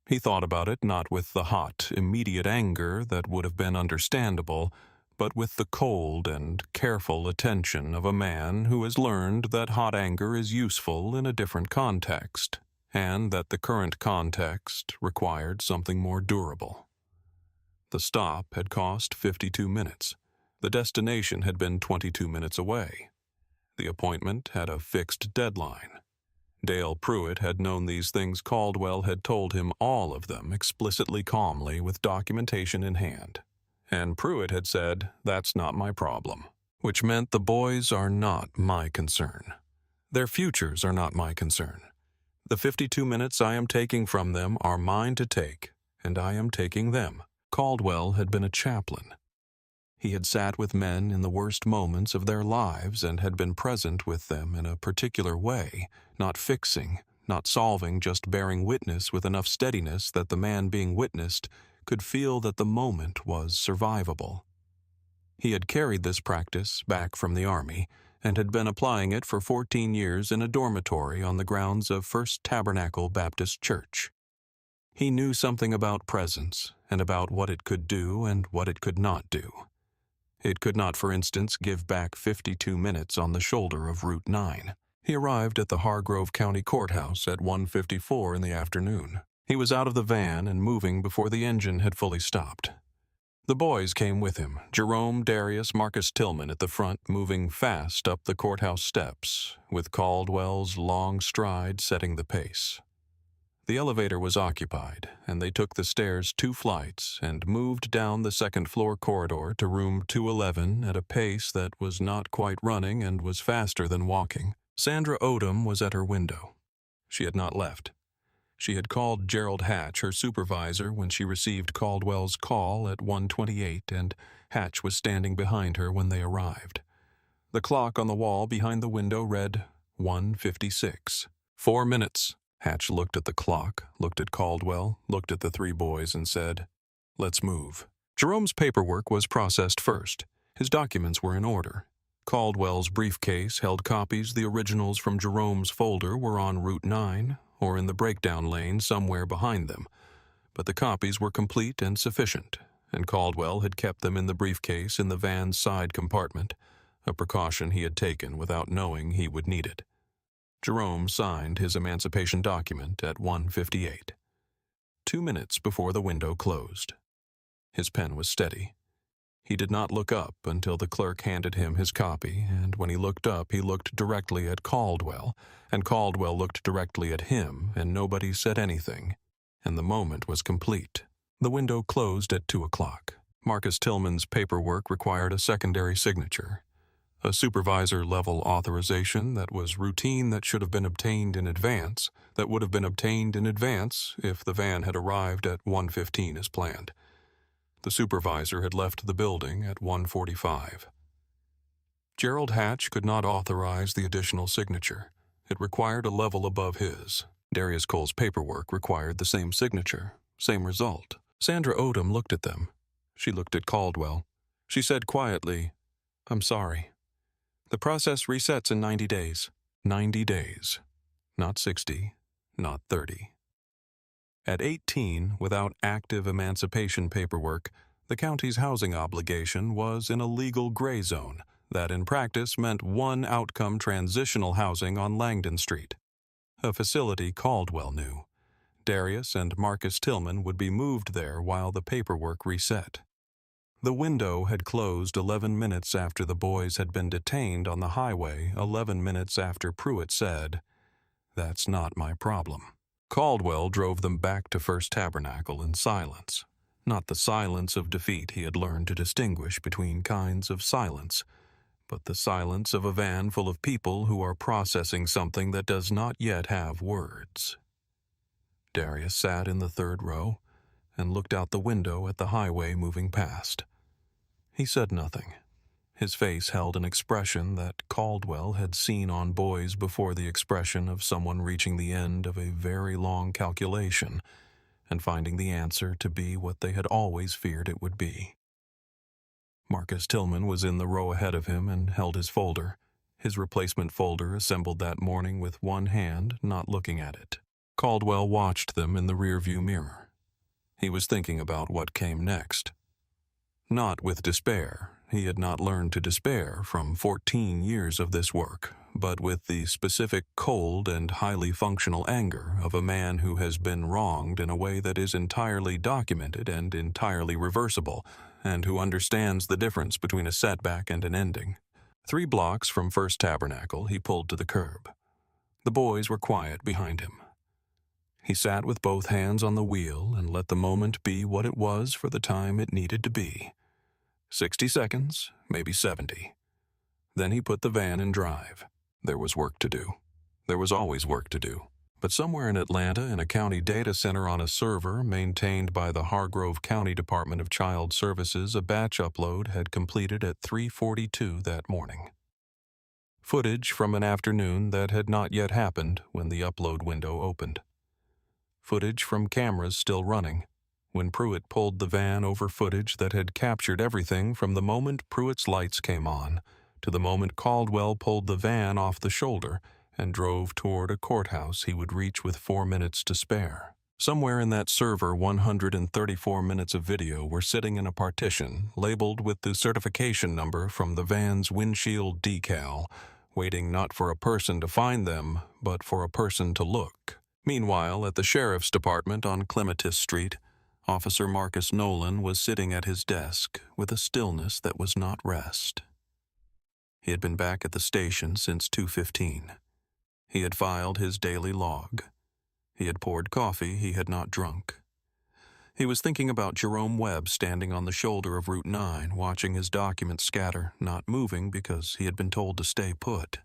He thought about it not with the hot, immediate anger that would have been understandable, but with the cold and careful attention of a man who has learned that hot anger is useful in a different context, and that the current context required something more durable. The stop had cost 52 minutes. The destination had been 22 minutes away. The appointment had a fixed deadline. Dale Pruitt had known these things. Caldwell had told him all of them explicitly, calmly, with documentation in hand. And Pruitt had said, "That's not my problem," which meant the boys are not my concern. Their futures are not my concern. The 52 minutes I am taking from them are mine to take, and I am taking them. Caldwell had been a chaplain. He had sat with men in the worst moments of their lives and had been present with them in a particular way, not fixing, not solving, just bearing witness with enough steadiness that the man being witnessed could feel that the moment was survivable. He had carried this practice back from the Army and had been applying it for 14 years in a dormitory on the grounds of First Tabernacle Baptist Church. He knew something about presence and about what it could do and what it could not do. It could not, for instance, give back 52 minutes on the shoulder of Route 9. He arrived at the Hargrove County Courthouse at 1:54 in the afternoon. He was out of the van and moving before the engine had fully stopped. The boys came with him, Jerome, Darius, Marcus Tillman at the front, moving fast up the courthouse steps, with Caldwell's long stride setting the pace. The elevator was occupied, and they took the stairs 2 flights and moved down the second-floor corridor to room 211 at a pace that was not quite running and was faster than walking. Sandra Odom was at her window. She had not left. She had called Gerald Hatch, her supervisor, when she received Caldwell's call at 1:28, and Hatch was standing behind her when they arrived. The clock on the wall behind the window read 1:56. 4 minutes. Hatch looked at the clock, looked at Caldwell, looked at the 3 boys, and said, "Let's move." Jerome's paperwork was processed first. His documents were in order. Caldwell's briefcase held copies. The originals from Jerome's folder were on Route 9, or in the breakdown lane somewhere behind them. But the copies were complete and sufficient, and Caldwell had kept them in the briefcase in the van's side compartment, a precaution he had taken without knowing he would need it. Jerome signed his emancipation document at 1:58, 2 minutes before the window closed. His pen was steady. He did not look up until the clerk handed him his copy, and when he looked up, he looked directly at Caldwell, and Caldwell looked directly at him, and nobody said anything, and the moment was complete. The window closed at 2 o'clock. Marcus Tillman's paperwork required a secondary signature, a supervisor-level authorization that was routine, that should have been obtained in advance, that would have been obtained in advance if the van had arrived at 1:15 as planned. The supervisor had left the building at 1:45. Gerald Hatch could not authorize the additional signature. It required a level above his. Darius Cole's paperwork required the same signature, same result. Sandra Odom looked at them. She looked at Caldwell. She said quietly, "I'm sorry. The process resets in 90 days. 90 days. Not 60, not 30. At 18, without active emancipation paperwork, the county's housing obligation was in a legal gray zone that in practice meant one outcome: transitional housing on Langdon Street, a facility Caldwell knew. Darius and Marcus Tillman would be moved there while the paperwork reset. The window had closed 11 minutes after the boys had been detained on the highway, 11 minutes after Pruitt said, "That's not my problem." Caldwell drove them back to First Tabernacle in silence. Not the silence of defeat he had learned to distinguish between kinds of silence, but the silence of a van full of people who are processing something that does not yet have words. Darius sat in the 3rd row and looked out the window at the highway moving past. He said nothing. His face held an expression that Caldwell had seen on boys before, the expression of someone reaching the end of a very long calculation and finding the answer to be what they had always feared it would be. Marcus Tillman was in the row ahead of him and held his folder, his replacement folder assembled that morning with one hand, not looking at it. Caldwell watched them in the rearview mirror. He was thinking about what came next. Not with despair. He had not learned to despair from 14 years of this work, but with the specific cold and highly functional anger of a man who has been wronged in a way that is entirely documented and entirely reversible, and who understands the difference between a setback and an ending. 3 blocks from First Tabernacle, he pulled to the curb. The boys were quiet behind him. He sat with both hands on the wheel and let the moment be what it was for the time it needed to be. 60 seconds, maybe 70. Then he put the van in drive. There was work to do. There was always work to do. But somewhere in Atlanta, in a county data center on a server maintained by the Hargrove County Department of Child Services, a batch upload had completed at 3:42 that morning. Footage from an afternoon that had not yet happened when the upload window opened. Footage from cameras still running, when Pruitt pulled the van over footage that had captured everything from the moment Pruitt's lights came on to the moment Caldwell pulled the van off the shoulder and drove toward a courthouse he would reach with 4 minutes to spare. Somewhere in that server, 134 minutes of video were sitting in a partition labeled with the certification number from the van's windshield decal, waiting not for a person to find them, but for a person to look. Meanwhile, at the sheriff's department on Clematis Street, Officer Marcus Nolan was sitting at his desk with a stillness that was not rest. He had been back at the station since 2:15. He had filed his daily log. He had poured coffee he had not drunk. He was thinking about Jerome Webb standing on the shoulder of Route 9, watching his documents scatter, not moving because he had been told to stay put.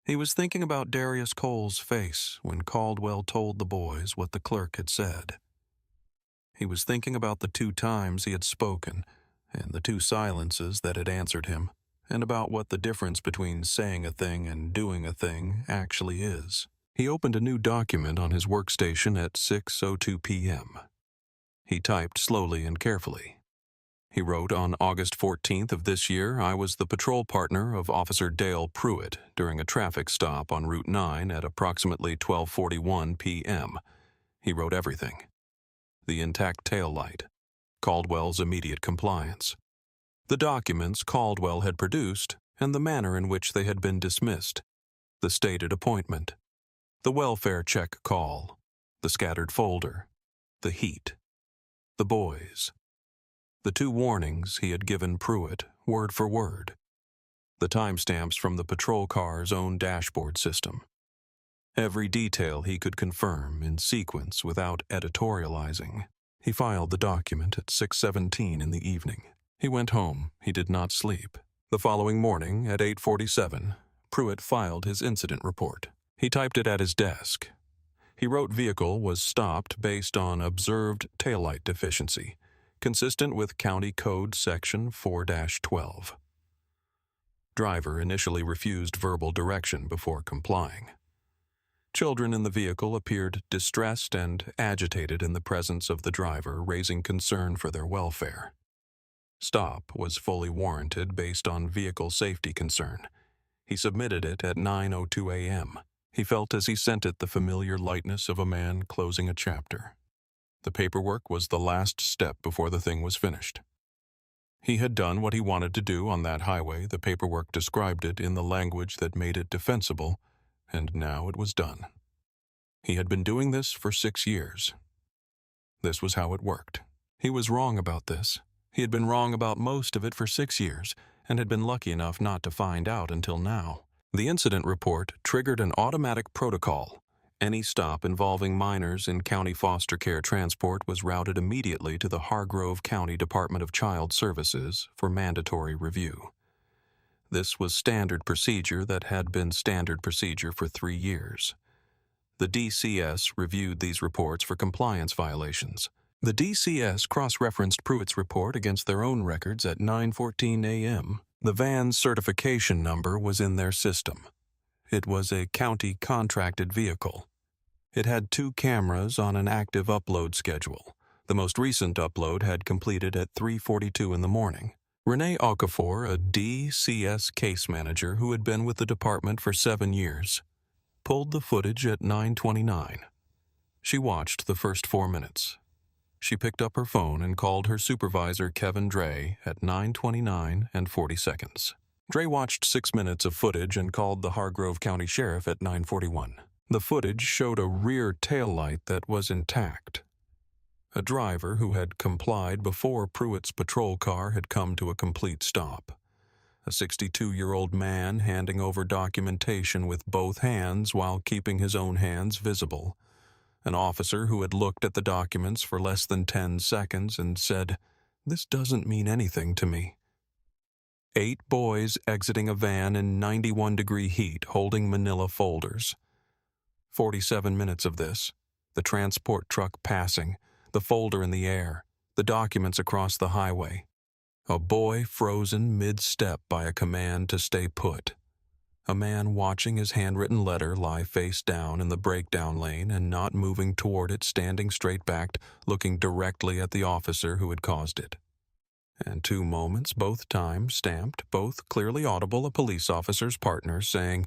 He was thinking about Darius Cole's face when Caldwell told the boys what the clerk had said. He was thinking about the 2 times he had spoken and the 2 silences that had answered him, and about what the difference between saying a thing and doing a thing actually is. He opened a new document on his workstation at 6:02 p.m. He typed slowly and carefully. He wrote, on August 14th of this year, I was the patrol partner of Officer Dale Pruitt during a traffic stop on Route 9 at approximately 12:41 p.m. He wrote everything. The intact tail light, Caldwell's immediate compliance, the documents Caldwell had produced, and the manner in which they had been dismissed, the stated appointment, the welfare check call, the scattered folder, the heat, the boys, the 2 warnings he had given Pruitt, word for word, the timestamps from the patrol car's own dashboard system. Every detail he could confirm in sequence without editorializing. He filed the document at 6:17 in the evening. He went home. He did not sleep. The following morning, at 8:47, Pruitt filed his incident report. He typed it at his desk. He wrote vehicle was stopped based on observed taillight deficiency, consistent with County Code Section 4-12. Driver initially refused verbal direction before complying. Children in the vehicle appeared distressed and agitated in the presence of the driver, raising concern for their welfare. Stop was fully warranted based on vehicle safety concern. He submitted it at 9:02 a.m. He felt as he sent it the familiar lightness of a man closing a chapter. The paperwork was the last step before the thing was finished. He had done what he wanted to do on that highway. The paperwork described it in the language that made it defensible, and now it was done. He had been doing this for 6 years. This was how it worked. He was wrong about this. He had been wrong about most of it for 6 years, and had been lucky enough not to find out until now. The incident report triggered an automatic protocol. Any stop involving minors in county foster care transport was routed immediately to the Hargrove County Department of Child Services for mandatory review. This was standard procedure that had been standard procedure for 3 years. The DCS reviewed these reports for compliance violations. The DCS cross-referenced Pruitt's report against their own records at 9:14 a.m. The van's certification number was in their system. It was a county-contracted vehicle. It had 2 cameras on an active upload schedule. The most recent upload had completed at 3:42 in the morning. Renee Okafor, a DCS case manager who had been with the department for 7 years, pulled the footage at 9:29. She watched the first 4 minutes. She picked up her phone and called her supervisor, Kevin Dre, at 9:29 and 40 seconds. Dre watched 6 minutes of footage and called the Hargrove County Sheriff at 9:41. The footage showed a rear taillight that was intact. A driver who had complied before Pruitt's patrol car had come to a complete stop. A 62-year-old man handing over documentation with both hands while keeping his own hands visible. An officer who had looked at the documents for less than 10 seconds and said, "This doesn't mean anything to me." 8 boys exiting a van in 91-degree heat holding manila folders. 47 minutes of this, the transport truck passing, the folder in the air, the documents across the highway. A boy frozen mid-step by a command to stay put. A man watching his handwritten letter lie face down in the breakdown lane and not moving toward it, standing straight-backed, looking directly at the officer who had caused it. And 2 moments, both times stamped, both clearly audible, a police officer's partner saying,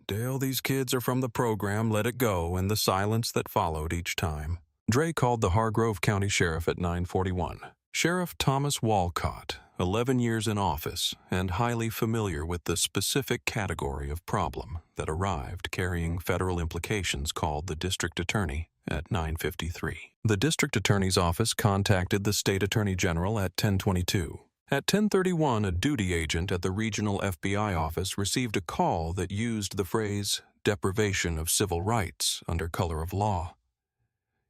"Dale, these kids are from the program, let it go," and the silence that followed each time. Dre called the Hargrove County Sheriff at 9:41. Sheriff Thomas Walcott, 11 years in office and highly familiar with the specific category of problem that arrived carrying federal implications, called the district attorney at 9:53. The district attorney's office contacted the state attorney general at 10:22. At 10:31, a duty agent at the regional FBI office received a call that used the phrase deprivation of civil rights under color of law.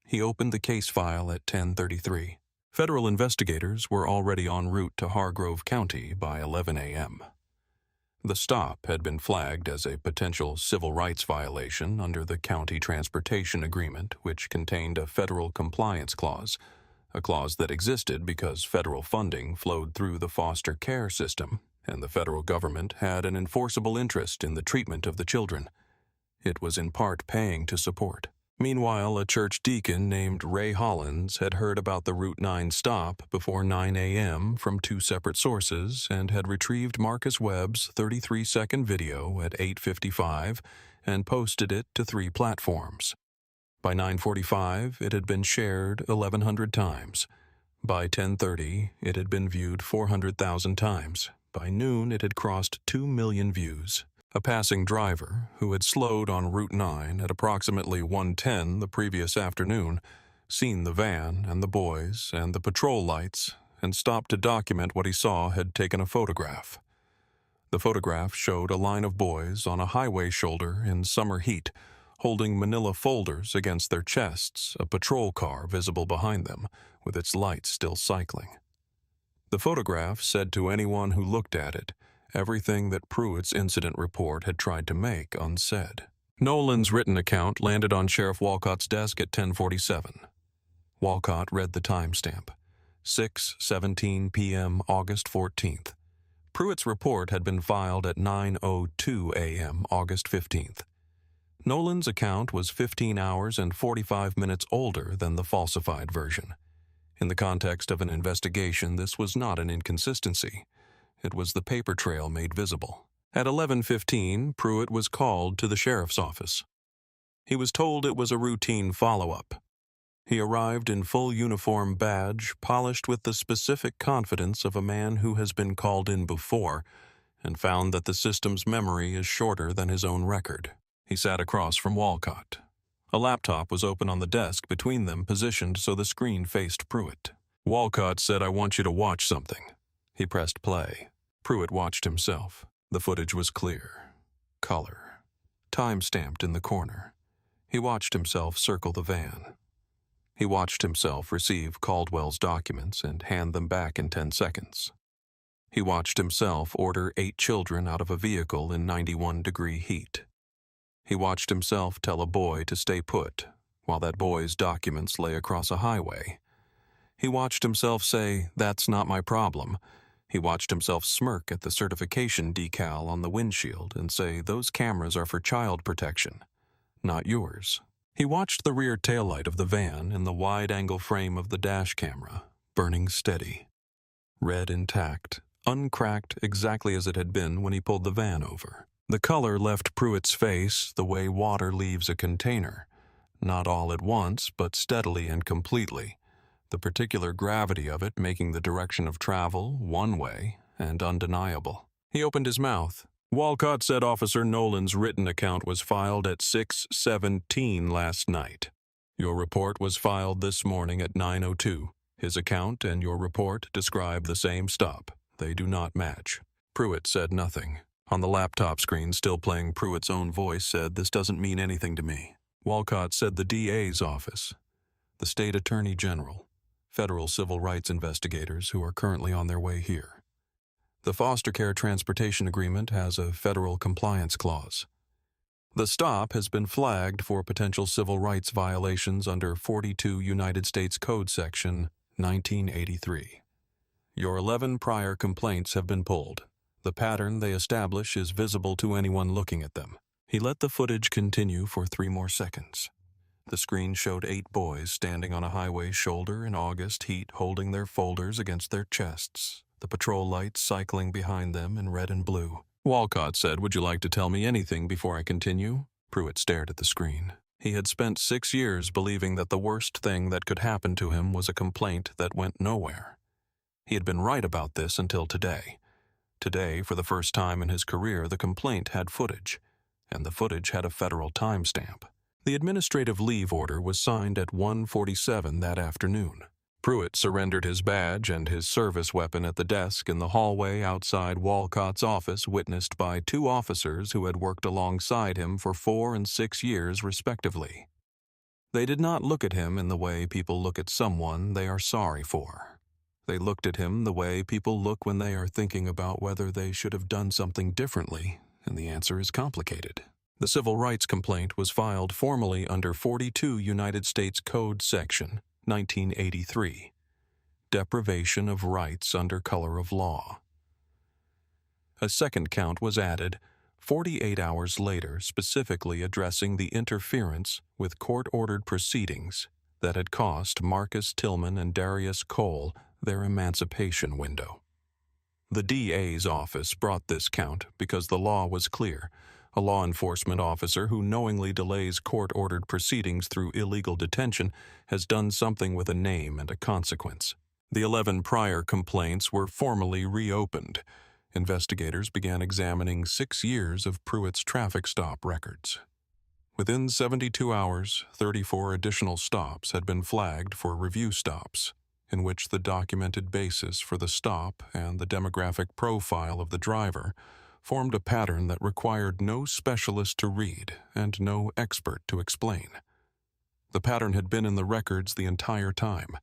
He opened the case file at 10:33. Federal investigators were already en route to Hargrove County by 11 a.m. The stop had been flagged as a potential civil rights violation under the County Transportation Agreement, which contained a federal compliance clause, a clause that existed because federal funding flowed through the foster care system, and the federal government had an enforceable interest in the treatment of the children. It was in part paying to support. Meanwhile, a church deacon named Ray Hollins had heard about the Route 9 stop before 9 a.m. from 2 separate sources and had retrieved Marcus Webb's 33-second video at 8:55 and posted it to 3 platforms. By 9:45, it had been shared 1,100 times. By 10:30, it had been viewed 400,000 times. By noon, it had crossed 2 million views. A passing driver, who had slowed on Route 9 at approximately 1:10 the previous afternoon, seen the van and the boys and the patrol lights, and stopped to document what he saw, had taken a photograph. The photograph showed a line of boys on a highway shoulder in summer heat, holding manila folders against their chests, a patrol car visible behind them, with its lights still cycling. The photograph said to anyone who looked at it everything that Pruitt's incident report had tried to make unsaid. Nolan's written account landed on Sheriff Walcott's desk at 10:47. Walcott read the timestamp, 6:17 p.m. August 14th. Pruitt's report had been filed at 9:02 a.m. August 15th. Nolan's account was 15 hours and 45 minutes older than the falsified version. In the context of an investigation, this was not an inconsistency. It was the paper trail made visible. At 11:15, Pruitt was called to the sheriff's office. He was told it was a routine follow-up. He arrived in full uniform badge, polished with the specific confidence of a man who has been called in before, and found that the system's memory is shorter than his own record. He sat across from Walcott. A laptop was open on the desk between them, positioned so the screen faced Pruitt. Walcott said, "I want you to watch something." He pressed play. Pruitt watched himself. The footage was clear. Color. Time-stamped in the corner. He watched himself circle the van. He watched himself receive Caldwell's documents and hand them back in 10 seconds. He watched himself order 8 children out of a vehicle in 91-degree heat. He watched himself tell a boy to stay put, while that boy's documents lay across a highway. He watched himself say, "That's not my problem." He watched himself smirk at the certification decal on the windshield and say, "Those cameras are for child protection, not yours." He watched the rear taillight of the van in the wide-angle frame of the dash camera, burning steady. Red intact, uncracked exactly as it had been when he pulled the van over. The color left Pruitt's face the way water leaves a container, not all at once, but steadily and completely, the particular gravity of it making the direction of travel one way and undeniable. He opened his mouth. Walcott said Officer Nolan's written account was filed at 6:17 last night. Your report was filed this morning at 9:02. His account and your report describe the same stop. They do not match. Pruitt said nothing. On the laptop screen, still playing Pruitt's own voice, said, "This doesn't mean anything to me." Walcott said the DA's office, the State Attorney General, federal civil rights investigators who are currently on their way here. The foster care transportation agreement has a federal compliance clause. The stop has been flagged for potential civil rights violations under 42 United States Code Section 1983. Your 11 prior complaints have been pulled. The pattern they establish is visible to anyone looking at them. He let the footage continue for 3 more seconds. The screen showed 8 boys standing on a highway shoulder in August heat holding their folders against their chests, the patrol lights cycling behind them in red and blue. Walcott said, "Would you like to tell me anything before I continue?" Pruitt stared at the screen. He had spent 6 years believing that the worst thing that could happen to him was a complaint that went nowhere. He had been right about this until today. Today, for the first time in his career, the complaint had footage, and the footage had a federal timestamp. The administrative leave order was signed at 1:47 that afternoon. Pruitt surrendered his badge and his service weapon at the desk in the hallway outside Walcott's office, witnessed by 2 officers who had worked alongside him for 4 and 6 years respectively. They did not look at him in the way people look at someone they are sorry for. They looked at him the way people look when they are thinking about whether they should have done something differently, and the answer is complicated. The civil rights complaint was filed formally under 42 United States Code Section 1983, deprivation of rights under color of law. A second count was added 48 hours later, specifically addressing the interference with court-ordered proceedings that had cost Marcus Tillman and Darius Cole their emancipation window. The DA's office brought this count because the law was clear. A law enforcement officer who knowingly delays court-ordered proceedings through illegal detention has done something with a name and a consequence. The 11 prior complaints were formally reopened. Investigators began examining 6 years of Pruitt's traffic stop records. Within 72 hours, 34 additional stops had been flagged for review stops, in which the documented basis for the stop and the demographic profile of the driver formed a pattern that required no specialist to read and no expert to explain. The pattern had been in the records the entire time.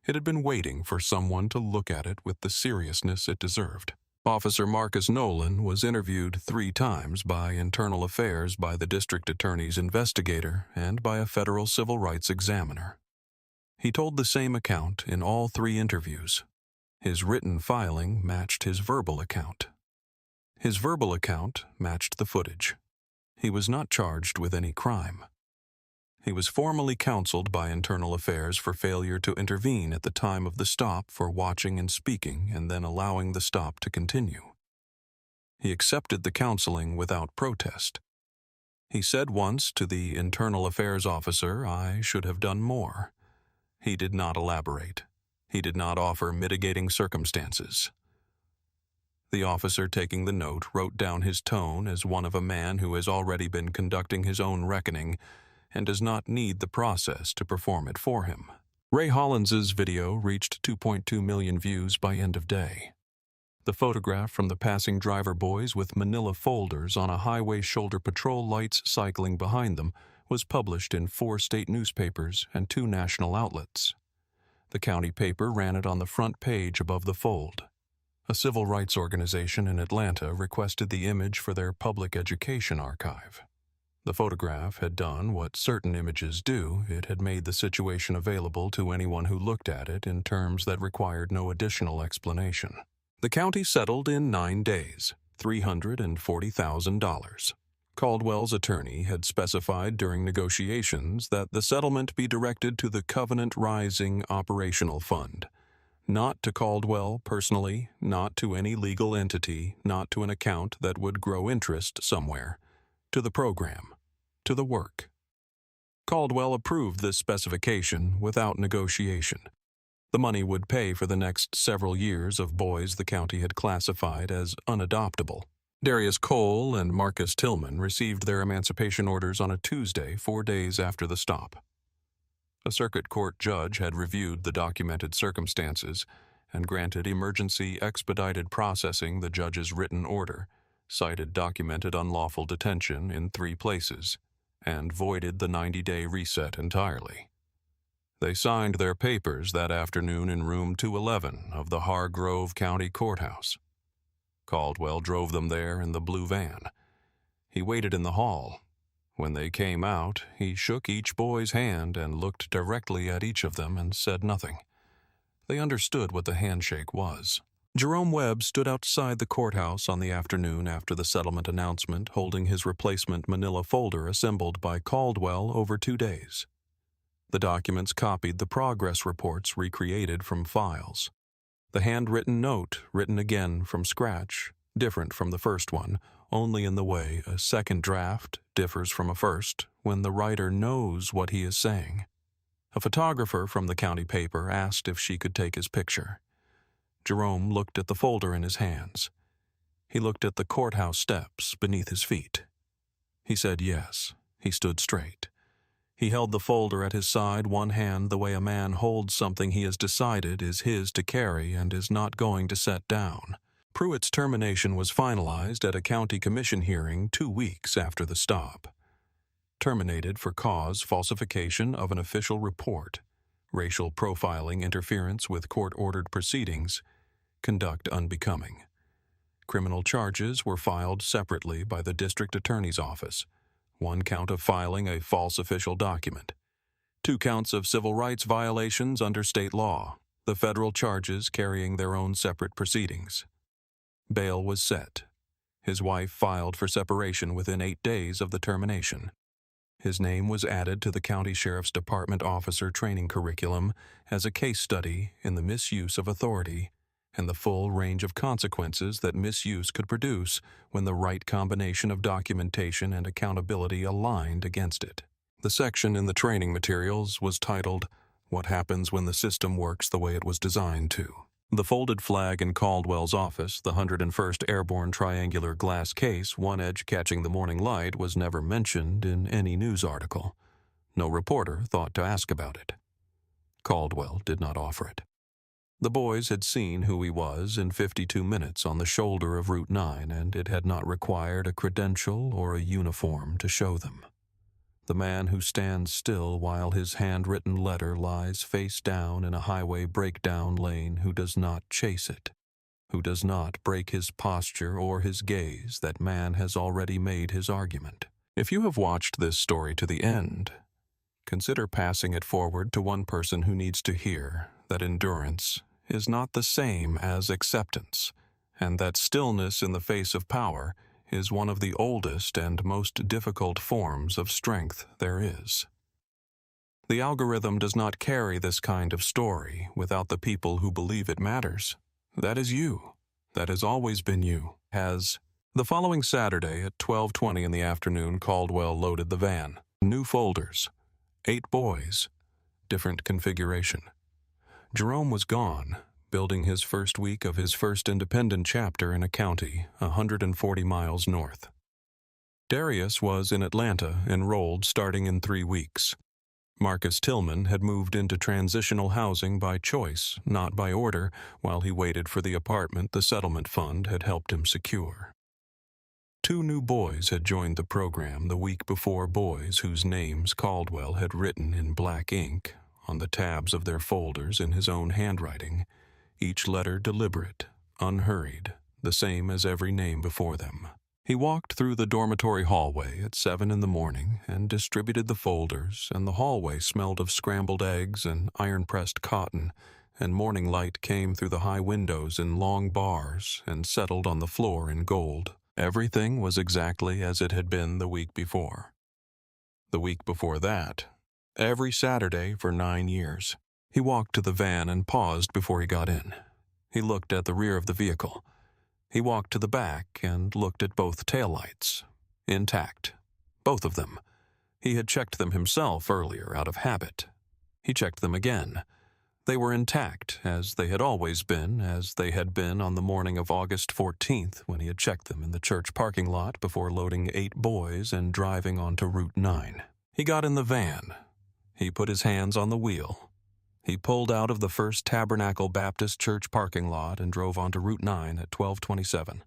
It had been waiting for someone to look at it with the seriousness it deserved. Officer Marcus Nolan was interviewed 3 times by Internal Affairs, by the district attorney's investigator, and by a federal civil rights examiner. He told the same account in all 3 interviews. His written filing matched his verbal account. His verbal account matched the footage. He was not charged with any crime. He was formally counseled by Internal Affairs for failure to intervene at the time of the stop for watching and speaking and then allowing the stop to continue. He accepted the counseling without protest. He said once to the Internal Affairs officer, "I should have done more." He did not elaborate. He did not offer mitigating circumstances. The officer taking the note wrote down his tone as one of a man who has already been conducting his own reckoning and does not need the process to perform it for him. Ray Hollins's video reached 2.2 million views by end of day. The photograph from the passing driver boys with manila folders on a highway shoulder patrol lights cycling behind them was published in 4 state newspapers and 2 national outlets. The county paper ran it on the front page above the fold. A civil rights organization in Atlanta requested the image for their public education archive. The photograph had done what certain images do. It had made the situation available to anyone who looked at it in terms that required no additional explanation. The county settled in 9 days, $340,000. Caldwell's attorney had specified during negotiations that the settlement be directed to the Covenant Rising Operational Fund, not to Caldwell personally, not to any legal entity, not to an account that would grow interest somewhere, to the program, to the work. Caldwell approved this specification without negotiation. The money would pay for the next several years of boys the county had classified as unadoptable. Darius Cole and Marcus Tillman received their emancipation orders on a Tuesday, 4 days after the stop. A circuit court judge had reviewed the documented circumstances and granted emergency expedited processing the judge's written order, cited documented unlawful detention in 3 places, and voided the 90-day reset entirely. They signed their papers that afternoon in room 211 of the Hargrove County Courthouse. Caldwell drove them there in the blue van. He waited in the hall. When they came out, he shook each boy's hand and looked directly at each of them and said nothing. They understood what the handshake was. Jerome Webb stood outside the courthouse on the afternoon after the settlement announcement, holding his replacement manila folder assembled by Caldwell over 2 days. The documents copied the progress reports recreated from files. The handwritten note, written again from scratch, different from the first one, only in the way a second draft differs from a first when the writer knows what he is saying. A photographer from the county paper asked if she could take his picture. Jerome looked at the folder in his hands. He looked at the courthouse steps beneath his feet. He said yes. He stood straight. He held the folder at his side, one hand the way a man holds something he has decided is his to carry and is not going to set down. Pruitt's termination was finalized at a county commission hearing 2 weeks after the stop. Terminated for cause falsification of an official report, racial profiling interference with court-ordered proceedings, conduct unbecoming. Criminal charges were filed separately by the district attorney's office. 1 count of filing a false official document. 2 counts of civil rights violations under state law, the federal charges carrying their own separate proceedings. Bail was set. His wife filed for separation within 8 days of the termination. His name was added to the County Sheriff's Department officer training curriculum as a case study in the misuse of authority and the full range of consequences that misuse could produce when the right combination of documentation and accountability aligned against it. The section in the training materials was titled, "What Happens When the System Works the Way It Was Designed to." The folded flag in Caldwell's office, the 101st Airborne triangular glass case, one edge catching the morning light, was never mentioned in any news article. No reporter thought to ask about it. Caldwell did not offer it. The boys had seen who he was in 52 minutes on the shoulder of Route 9, and it had not required a credential or a uniform to show them. The man who stands still while his handwritten letter lies face down in a highway breakdown lane, who does not chase it, who does not break his posture or his gaze, that man has already made his argument. If you have watched this story to the end, consider passing it forward to one person who needs to hear that endurance is not the same as acceptance, and that stillness in the face of power is one of the oldest and most difficult forms of strength there is. The algorithm does not carry this kind of story without the people who believe it matters. That is you. That has always been you. The following Saturday at 12:20 in the afternoon, Caldwell loaded the van. New folders. 8 boys. Different configuration. Jerome was gone, building his first week of his first independent chapter in a county 140 miles north. Darius was in Atlanta, enrolled starting in 3 weeks. Marcus Tillman had moved into transitional housing by choice, not by order, while he waited for the apartment the settlement fund had helped him secure. 2 new boys had joined the program the week before, boys whose names Caldwell had written in black ink on the tabs of their folders in his own handwriting, each letter deliberate, unhurried, the same as every name before them. He walked through the dormitory hallway at 7 in the morning and distributed the folders, and the hallway smelled of scrambled eggs and iron-pressed cotton, and morning light came through the high windows in long bars and settled on the floor in gold. Everything was exactly as it had been the week before. The week before that, every Saturday for 9 years. He walked to the van and paused before he got in. He looked at the rear of the vehicle. He walked to the back and looked at both taillights. Intact. Both of them. He had checked them himself earlier out of habit. He checked them again. They were intact, as they had always been, as they had been on the morning of August 14th when he had checked them in the church parking lot before loading 8 boys and driving onto Route 9. He got in the van. He put his hands on the wheel. He pulled out of the First Tabernacle Baptist Church parking lot and drove onto Route 9 at 12:27.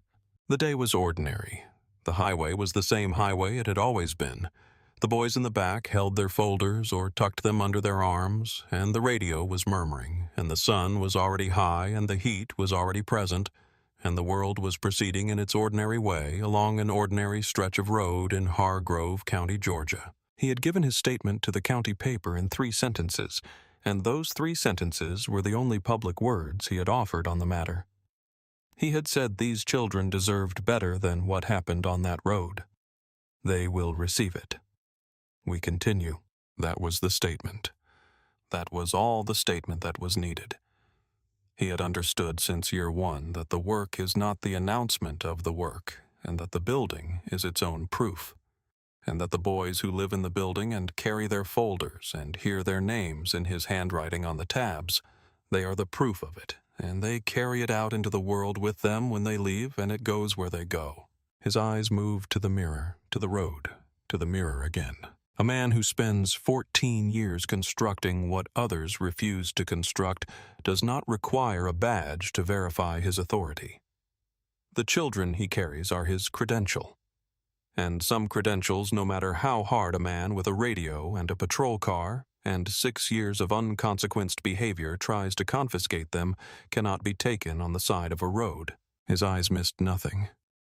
The day was ordinary. The highway was the same highway it had always been. The boys in the back held their folders or tucked them under their arms, and the radio was murmuring, and the sun was already high, and the heat was already present, and the world was proceeding in its ordinary way along an ordinary stretch of road in Hargrove County, Georgia. He had given his statement to the county paper in 3 sentences, and those 3 sentences were the only public words he had offered on the matter. He had said these children deserved better than what happened on that road. They will receive it. We continue. That was the statement. That was all the statement that was needed. He had understood since year 1 that the work is not the announcement of the work, and that the building is its own proof, and that the boys who live in the building and carry their folders and hear their names in his handwriting on the tabs, they are the proof of it, and they carry it out into the world with them when they leave, and it goes where they go. His eyes moved to the mirror, to the road, to the mirror again. A man who spends 14 years constructing what others refuse to construct does not require a badge to verify his authority. The children he carries are his credential. And some credentials, no matter how hard a man with a radio and a patrol car and 6 years of unconsequenced behavior tries to confiscate them, cannot be taken on the side of a road. His eyes missed nothing.